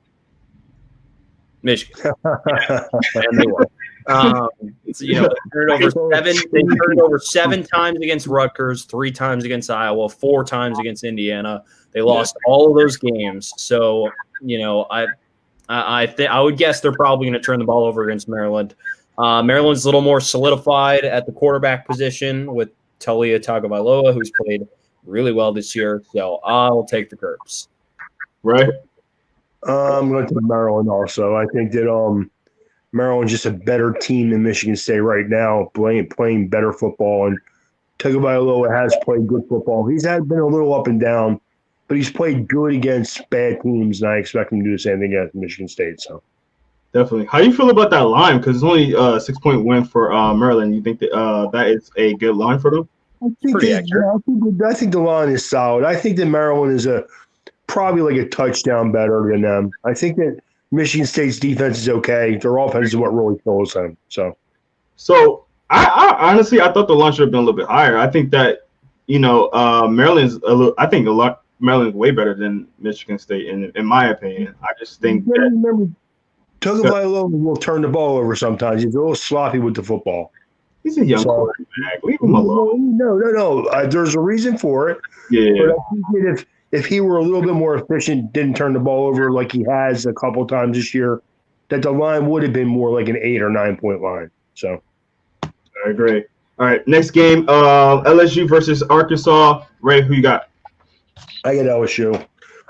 Speaker 2: Michigan. And they won. So, they turned it over 7 times against Rutgers, 3 times against Iowa, 4 times against Indiana. They lost all of those games. So, I would guess they're probably going to turn the ball over against Maryland. Maryland's a little more solidified at the quarterback position with Talia Tagovailoa, who's played really well this year. So I'll take the Terps.
Speaker 1: Right.
Speaker 3: I'm going to take Maryland also. I think that Maryland's just a better team than Michigan State right now, playing better football. And Tagovailoa has played good football. He's been a little up and down, but he's played good against bad teams, and I expect him to do the same thing against Michigan State. So
Speaker 1: definitely. How do you feel about that line? Because it's only a 6-point win for Maryland. You think that that is a good line for them?
Speaker 3: I think the line is solid. I think that Maryland is probably like a touchdown better than them. I think that Michigan State's defense is okay. Their offense is what really kills them. So
Speaker 1: I honestly I thought the line should have been a little bit higher. I think that Maryland's Maryland's way better than Michigan State in my opinion. I just think that
Speaker 3: Tagovailoa will turn the ball over sometimes. He's a little sloppy with the football.
Speaker 1: He's a young quarterback. Leave him alone.
Speaker 3: No. There's a reason for it.
Speaker 1: Yeah.
Speaker 3: But I think that if he were a little bit more efficient, didn't turn the ball over like he has a couple times this year, that the line would have been more like an 8 or 9 point line. So
Speaker 1: I agree. All right, next game, LSU versus Arkansas. Ray, who you got?
Speaker 3: I get LSU.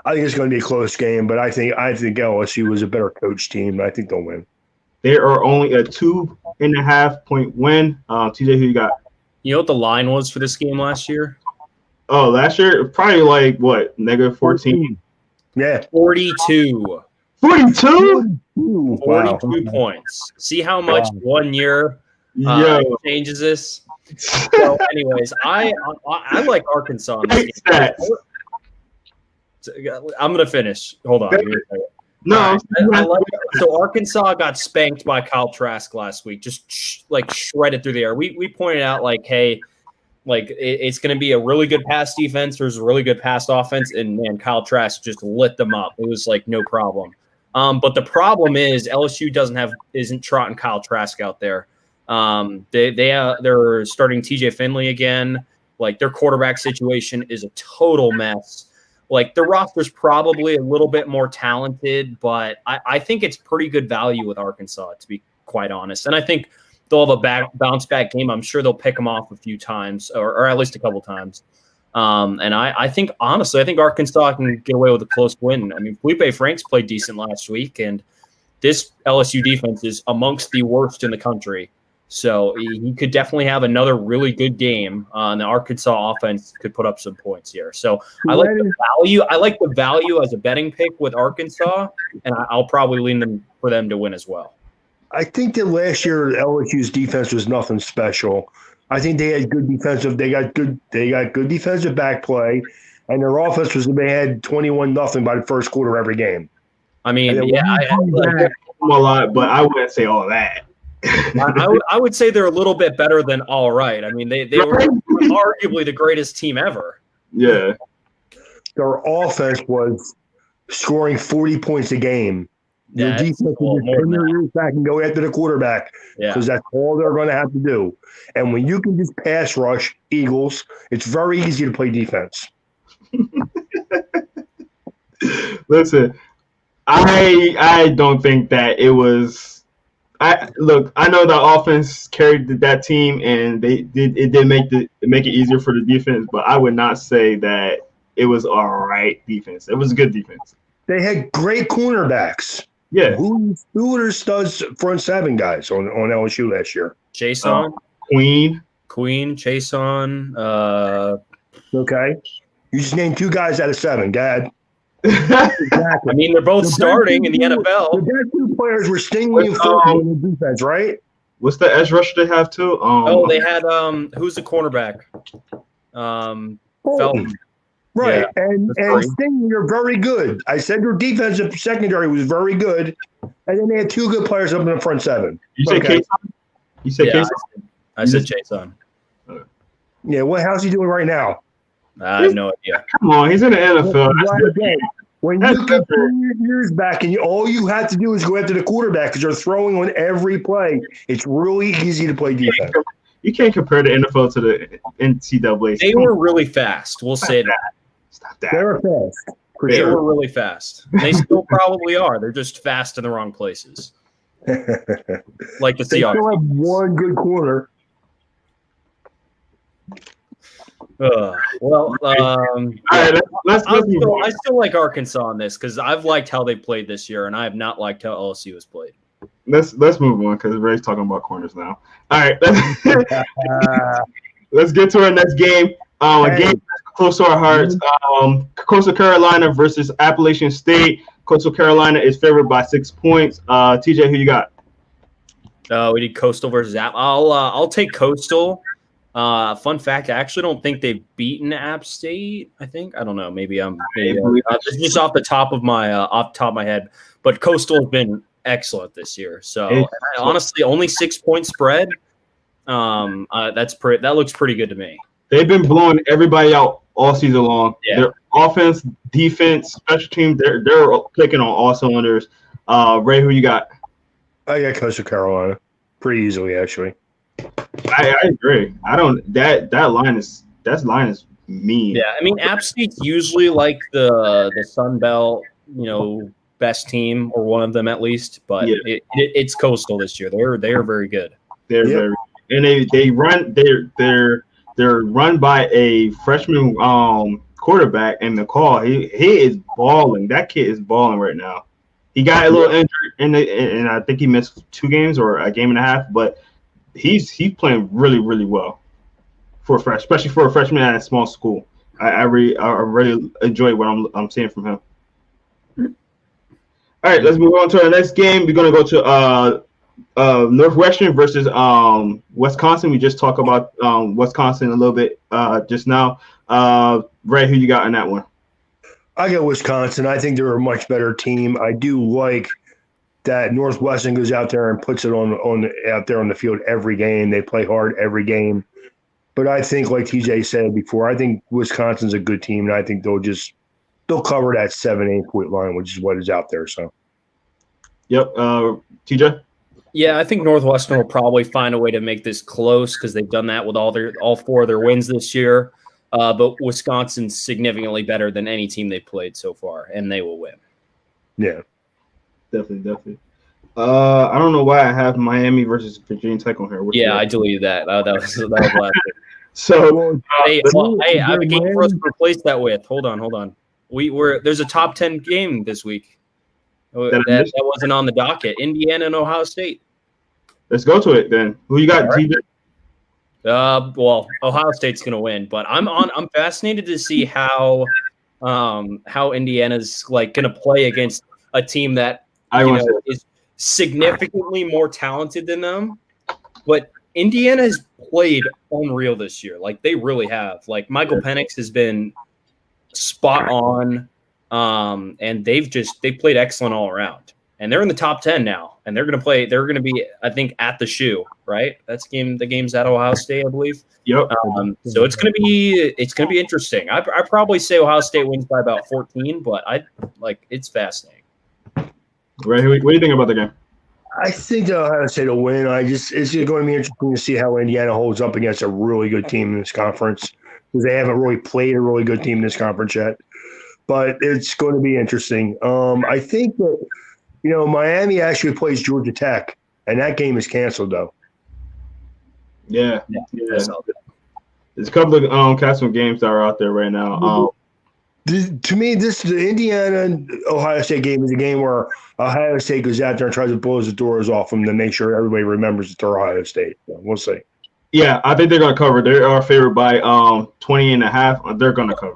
Speaker 3: I think it's going to be a close game, but I think LSU was a better coach team. I think they'll win.
Speaker 1: They are only a 2.5-point win. TJ, who you got?
Speaker 2: You know what the line was for this game last year?
Speaker 1: Oh, last year? Probably like, what, -14?
Speaker 3: Yeah.
Speaker 2: 42.
Speaker 1: 42?
Speaker 2: 42 points. See how much 1 year changes this? So, anyways, I like Arkansas in this game. I'm going to finish. Hold on.
Speaker 1: No.
Speaker 2: I like it. So Arkansas got spanked by Kyle Trask last week, just shredded through the air. We pointed out hey, it's going to be a really good pass defense versus a really good pass offense, and man, Kyle Trask just lit them up. It was no problem. But the problem is LSU isn't trotting Kyle Trask out there. They're starting TJ Finley again. Their quarterback situation is a total mess. Their roster's probably a little bit more talented, but I think it's pretty good value with Arkansas, to be quite honest. And I think they'll have a bounce back game. I'm sure they'll pick them off a few times, or at least a couple times. And I think, honestly, Arkansas can get away with a close win. I mean, Felipe Franks played decent last week, and this LSU defense is amongst the worst in the country. So he could definitely have another really good game. And the Arkansas offense could put up some points here. So I like the value. I like the value as a betting pick with Arkansas, and I'll probably lean for them to win as well.
Speaker 3: I think that last year LSU's defense was nothing special. I think they had good defensive. They got good defensive back play, and their offense they had 21-0 by the first quarter every game.
Speaker 2: I mean,
Speaker 1: a lot, but I wouldn't say all that.
Speaker 2: I would say they're a little bit better than all right. I mean, they were arguably the greatest team ever.
Speaker 1: Yeah.
Speaker 3: Their offense was scoring 40 points a game. Your defense will just turn their ears back and go after the quarterback because that's all they're going to have to do. And when you can just pass rush Eagles, it's very easy to play defense.
Speaker 1: Listen, I don't think that it was. I know the offense carried that team, and it did make it easier for the defense. But I would not say that it was all right defense. It was a good defense.
Speaker 3: They had great cornerbacks.
Speaker 1: Yeah.
Speaker 3: Who were their studs front seven guys on LSU last year?
Speaker 2: Chason,
Speaker 1: Queen,
Speaker 2: Chason.
Speaker 3: Okay. You just named 2 guys out of 7. Gad.
Speaker 2: Exactly. I mean, they're both starting in the NFL.
Speaker 3: The best 2 players were Stingley and Fulton in the defense, right?
Speaker 1: What's the edge rusher they have too?
Speaker 2: They had who's the cornerback? Felton.
Speaker 3: Right,
Speaker 2: Yeah,
Speaker 3: and Stingley are very good. I said their defensive secondary was very good, and then they had 2 good players up in the front 7.
Speaker 1: You said Kason? You said Kason?
Speaker 2: I said Chason.
Speaker 3: Yeah, how's he doing right now?
Speaker 2: I have no idea.
Speaker 1: Come on, he's in the NFL.
Speaker 3: When you compare years back and all you have to do is go after the quarterback because they're throwing on every play, it's really easy to play defense.
Speaker 1: You can't compare the NFL to the NCAA.
Speaker 2: They were really fast. We'll say that.
Speaker 1: Stop that.
Speaker 3: They were fast.
Speaker 2: They were really fast. They still probably are. They're just fast in the wrong places. Like the Seahawks.
Speaker 3: They still have one good corner.
Speaker 1: All right,
Speaker 2: I still like Arkansas on this because I've liked how they played this year, and I have not liked how LSU has played.
Speaker 1: Let's move on because Ray's talking about corners now. All right, let's get to our next game. A game close to our hearts. Coastal Carolina versus Appalachian State. Coastal Carolina is favored by 6 points. TJ, who you got?
Speaker 2: We did Coastal versus App. I'll take Coastal. Fun fact: I actually don't think they've beaten App State. I don't know. Maybe just off the top of my head. But Coastal has been excellent this year. So honestly, only 6 point spread. That looks pretty good to me.
Speaker 1: They've been blowing everybody out all season long.
Speaker 2: Yeah.
Speaker 1: Their offense, defense, special teams, they're clicking on all cylinders. Ray, who you got?
Speaker 3: I got Coastal Carolina pretty easily, actually.
Speaker 1: I agree. That line is mean.
Speaker 2: Yeah, I mean App State's usually like the Sun Belt, best team or one of them at least, but it's Coastal this year. They are very good.
Speaker 1: They're very, and they're run by a freshman quarterback in McCall. He is balling. That kid is balling right now. He got a little injured and I think he missed 2 games or a game and a half, but he's playing really, really well especially for a freshman at a small school. I really enjoy what I'm seeing from him. All right, let's move on to our next game. We're gonna go to Northwestern versus Wisconsin. We just talked about Wisconsin a little bit just now. Ray, who you got in that one?
Speaker 3: I got Wisconsin. I think they're a much better team. I do like that Northwestern goes out there and puts it on out there on the field every game. They play hard every game. But I think, like TJ said before, I think Wisconsin's a good team, and I think they'll cover that 7-8 point line, which is what is out there. So,
Speaker 1: yep. TJ.
Speaker 2: Yeah, I think Northwestern will probably find a way to make this close because they've done that with all 4 of their wins this year. But Wisconsin's significantly better than any team they've played so far, and they will win.
Speaker 3: Yeah.
Speaker 1: Definitely. I don't know why I have Miami versus Virginia Tech on here.
Speaker 2: I deleted that. That was last week.
Speaker 1: So,
Speaker 2: I have a game for us to replace that with. Hold on. There's a top 10 game this week. That wasn't on the docket. Indiana and Ohio State.
Speaker 1: Let's go to it then. Who you got, TJ?
Speaker 2: Well, Ohio State's going to win, but I'm fascinated to see how Indiana's like going to play against a team that is significantly more talented than them. But Indiana has played unreal this year. Like they really have. Like Michael Penix has been spot on. And they've played excellent all around. And they're in the top 10 now. And they're going to be, I think, at the shoe, right? The game's at Ohio State, I believe.
Speaker 1: Yep.
Speaker 2: So it's going to be interesting. I probably say Ohio State wins by about 14, but it's fascinating.
Speaker 1: Right. What do you think about the game?
Speaker 3: I think that Ohio State will win. It's going to be interesting to see how Indiana holds up against a really good team in this conference because they haven't really played a really good team in this conference yet. but it's going to be interesting. I think that, Miami actually plays Georgia Tech, and that game is canceled, though.
Speaker 1: Yeah.
Speaker 2: That's all.
Speaker 1: There's a couple of castle games that are out there right now.
Speaker 3: To me, the Indiana-Ohio State game is a game where Ohio State goes out there and tries to blow the doors off them to make sure everybody remembers it's Ohio State. So we'll see.
Speaker 1: Yeah, I think they're going to cover. They are favored by 20.5. They're going to cover.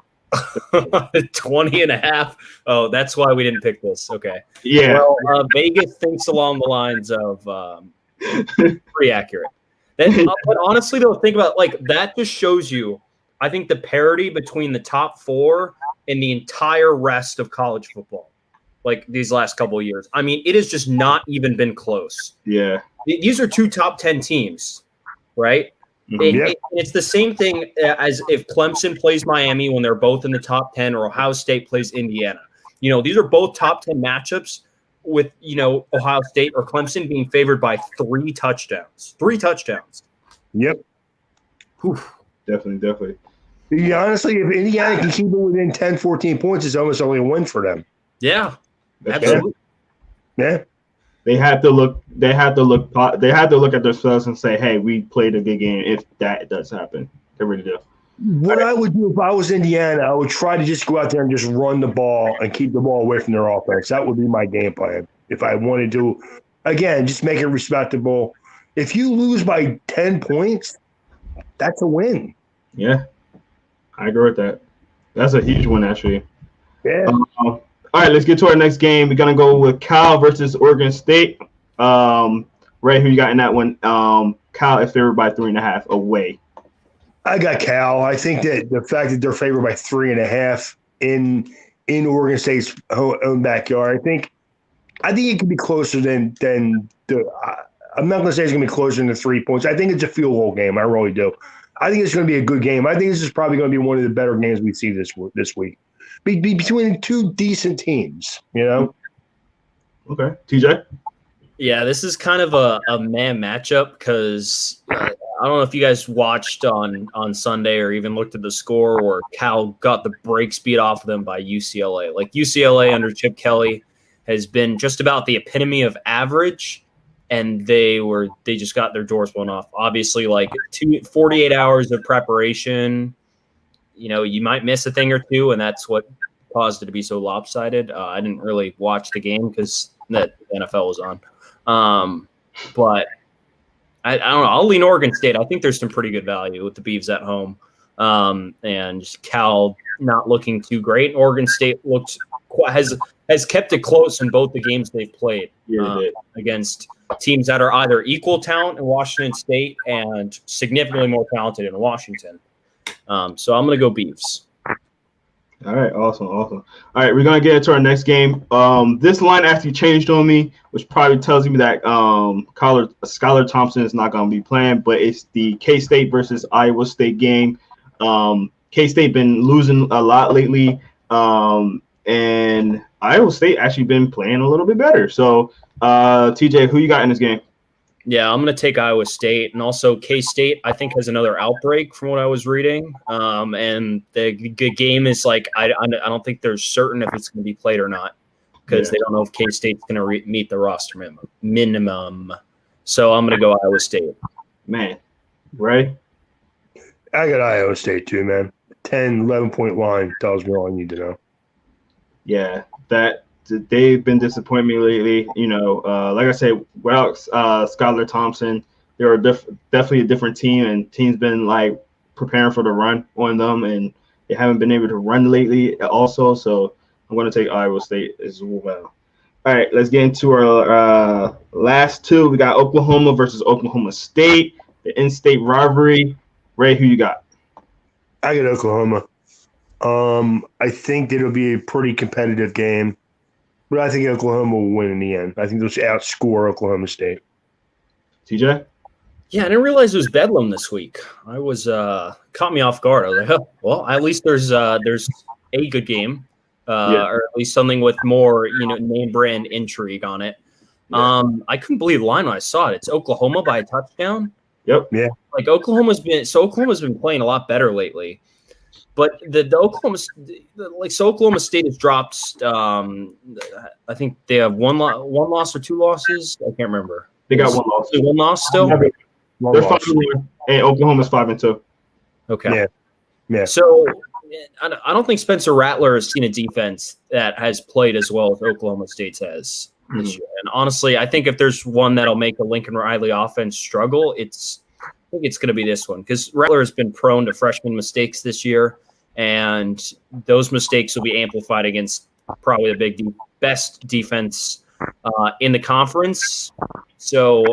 Speaker 2: 20 and a half. Oh, that's why we didn't pick this. Okay.
Speaker 1: Yeah.
Speaker 2: Well, Vegas thinks along the lines of pretty accurate. But honestly, though, think about that just shows you, I think, the parity between the top four and the entire rest of college football, these last couple of years. I mean, it has just not even been close.
Speaker 1: Yeah.
Speaker 2: These are two top 10 teams, right?
Speaker 1: Mm-hmm.
Speaker 2: It's the same thing as if Clemson plays Miami when they're both in the top 10 or Ohio State plays Indiana. These are both top 10 matchups with, Ohio State or Clemson being favored by 3 touchdowns. 3 touchdowns.
Speaker 3: Yep.
Speaker 2: Oof.
Speaker 1: Definitely.
Speaker 3: Yeah, honestly, if Indiana can keep it within 10, 14 points, it's almost only a win for them.
Speaker 2: Yeah, absolutely.
Speaker 3: Yeah.
Speaker 1: They had to look at themselves and say, "Hey, we played a good game." If that does happen, they really do.
Speaker 3: What I would do if I was Indiana, I would try to just go out there and just run the ball and keep the ball away from their offense. That would be my game plan. If I wanted to, again, just make it respectable. If you lose by 10 points, that's a win.
Speaker 1: Yeah, I agree with that. That's a huge one, actually.
Speaker 3: Yeah.
Speaker 1: All right, let's get to our next game. We're gonna go with Cal versus Oregon State. Ray, who you got in that one? Cal is favored by 3.5 away.
Speaker 3: I got Cal. I think that the fact that they're favored by 3.5 in Oregon State's own backyard, I think it could be closer than the. I'm not going to say it's going to be closer than the 3 points. I think it's a field goal game. I really do. I think it's going to be a good game. I think this is probably going to be one of the better games we see this week. Between two decent teams,
Speaker 1: Okay, TJ.
Speaker 2: Yeah, this is kind of a man matchup because I don't know if you guys watched on Sunday or even looked at the score where Cal got the break speed off of them by UCLA. UCLA under Chip Kelly has been just about the epitome of average, and they just got their doors blown off. Obviously, 48 hours of preparation, you might miss a thing or two, and that's what caused it to be so lopsided. I didn't really watch the game because the NFL was on. But I don't know. I'll lean Oregon State. I think there's some pretty good value with the Beavs at home. And just Cal not looking too great. Oregon State has kept it close in both the games they've played against teams that are either equal talent in Washington State and significantly more talented in Washington. So I'm going to go Beavs.
Speaker 1: All right, awesome. All right, we're gonna get into our next game. This line actually changed on me, which probably tells me that Skylar Thompson is not gonna be playing. But it's the K-State versus Iowa State game. K-State been losing a lot lately, and Iowa State actually been playing a little bit better. So, TJ, who you got in this game?
Speaker 2: Yeah, I'm going to take Iowa State, and also K-State, I think, has another outbreak from what I was reading. And the game is I don't think they're certain if it's going to be played or not because they don't know if K-State's going to meet the roster minimum. So I'm going to go Iowa State.
Speaker 1: Man, right?
Speaker 3: I got Iowa State too, man. 10, 11-point line tells me all I need to know.
Speaker 1: Yeah, they've been disappointing me lately. Like I said, without Skylar Thompson, they're definitely a different team, and team's been preparing for the run on them, and they haven't been able to run lately also. So I'm going to take Iowa State as well. All right, let's get into our last two. We got Oklahoma versus Oklahoma State, the in-state rivalry. Ray, who you got?
Speaker 3: I got Oklahoma. I think it'll be a pretty competitive game. But I think Oklahoma will win in the end. I think they'll outscore Oklahoma State.
Speaker 1: TJ?
Speaker 2: Yeah, I didn't realize it was Bedlam this week. I was caught me off guard. I was like, oh, well, at least there's a good game, or at least something with more name brand intrigue on it. Yeah. I couldn't believe the line when I saw it. It's Oklahoma by a touchdown.
Speaker 1: Yep.
Speaker 3: Yeah.
Speaker 2: Oklahoma's been playing a lot better lately. But the Oklahoma, so Oklahoma State has dropped. I think they have one loss or two losses. I can't remember.
Speaker 1: They got one loss.
Speaker 2: One loss still.
Speaker 1: They're 5-1, and Oklahoma's 5-2.
Speaker 2: Okay.
Speaker 3: Yeah.
Speaker 2: So I don't think Spencer Rattler has seen a defense that has played as well as Oklahoma State's has this year. And honestly, I think if there's one that'll make a Lincoln Riley offense struggle, I think it's going to be this one, because Rattler has been prone to freshman mistakes this year, and those mistakes will be amplified against probably the best defense in the conference. So,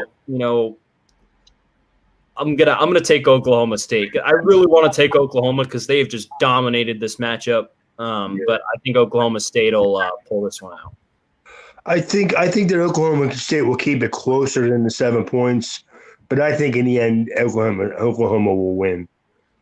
Speaker 2: I'm gonna take Oklahoma State. I really want to take Oklahoma because they've just dominated this matchup. But I think Oklahoma State will pull this one out.
Speaker 3: I think that Oklahoma State will keep it closer than the 7 points, but I think in the end Oklahoma will win.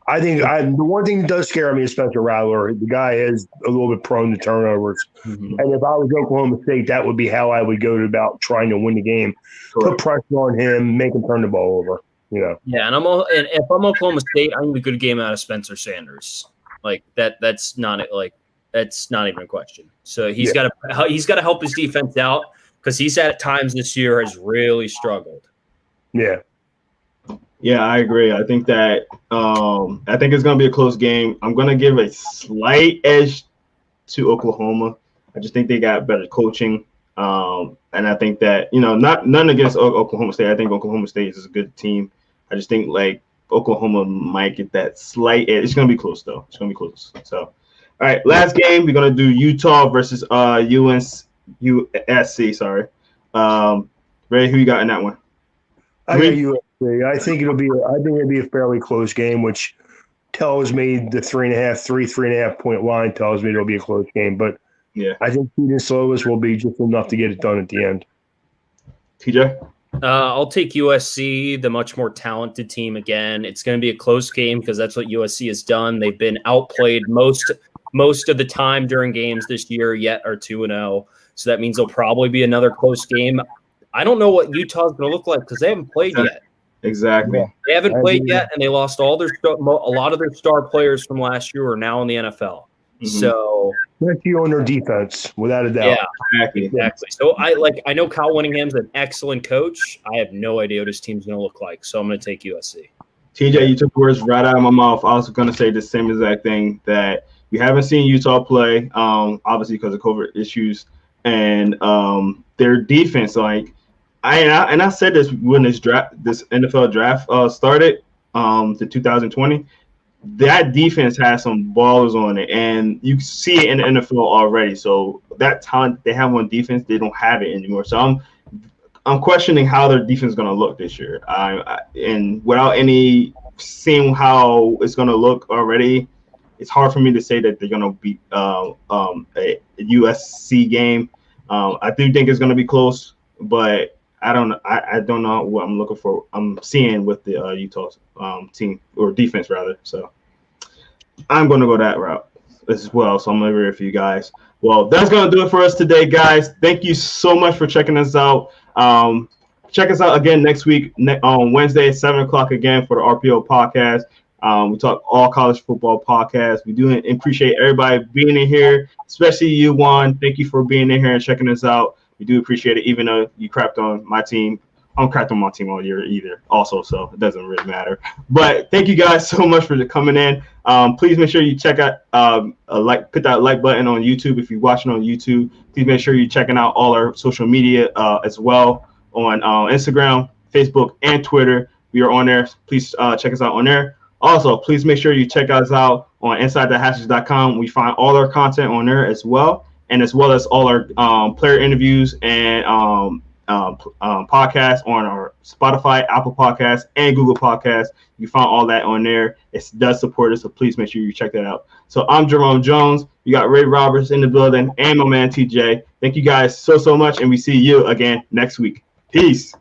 Speaker 3: I think the one thing that does scare me is Spencer Rattler. The guy is a little bit prone to turnovers, and if I was Oklahoma State, that would be how I would go about trying to win the game. Correct. Put pressure on him, make him turn the ball over. Yeah,
Speaker 2: and if I'm Oklahoma State, I need a good game out of Spencer Sanders. Like that. That's not even a question. So he's got to help his defense out, because he's at times this year has really struggled.
Speaker 3: Yeah,
Speaker 1: I agree. I think that I think it's going to be a close game. I'm going to give a slight edge to Oklahoma. I just think they got better coaching. And I think that, none against Oklahoma State. I think Oklahoma State is a good team. I just think Oklahoma might get that slight edge. It's going to be close though. It's going to be close. So, all right, last game, we're going to do Utah versus USC. Sorry. Ray, who you got in that one?
Speaker 3: I got USC. I think it'll be a fairly close game, which tells me the 3.5 point line tells me it'll be a close game. But
Speaker 1: yeah,
Speaker 3: I think Keaton Slovis will be just enough to get it done at the end.
Speaker 1: TJ?
Speaker 2: I'll take USC, the much more talented team again. It's going to be a close game because that's what USC has done. They've been outplayed most of the time during games this year, yet are 2-0. So that means there'll probably be another close game. I don't know what Utah's going to look like because they haven't played yet.
Speaker 1: Exactly.
Speaker 2: They haven't played yet, and they lost a lot of their star players from last year are now in the NFL. So
Speaker 3: that's you on their defense, without a doubt.
Speaker 2: Yeah, exactly. So I know Kyle Whittingham's an excellent coach. I have no idea what his team's going to look like, so I'm going to take USC.
Speaker 1: TJ, you took words right out of my mouth. I was going to say the same exact thing, that we haven't seen Utah play, obviously because of COVID issues, and their defense. I said this when this NFL draft started, the 2020. That defense has some ballers on it, and you see it in the NFL already. So that talent they have on defense, they don't have it anymore. So I'm questioning how their defense is going to look this year. And without seeing how it's going to look already, it's hard for me to say that they're going to beat a USC game. I do think it's going to be close, but I don't know what I'm looking for. I'm seeing with the Utah team, or defense rather. So I'm going to go that route as well. So I'm going to agree with you guys. Well, that's going to do it for us today, guys. Thank you so much for checking us out. Check us out again next week on Wednesday at 7:00 again for the RPO podcast. We talk all college football podcasts. We do appreciate everybody being in here, especially you, Juan. Thank you for being in here and checking us out. We do appreciate it, even though you crapped on my team. I don't crapped on my team all year either, also, so it doesn't really matter. But thank you guys so much for coming in. Please make sure you check out, put that like button on YouTube if you're watching on YouTube. Please make sure you're checking out all our social media as well on Instagram, Facebook, and Twitter. We are on there. Please check us out on there. Also, please make sure you check us out on InsideTheHashes.com. We find all our content on there as well. And as well as all our player interviews and podcasts on our Spotify, Apple Podcasts, and Google Podcasts. You find all that on there. It does support us, so please make sure you check that out. So I'm Jerome Jones. You got Ray Roberts in the building and my man TJ. Thank you guys so much, and we see you again next week. Peace.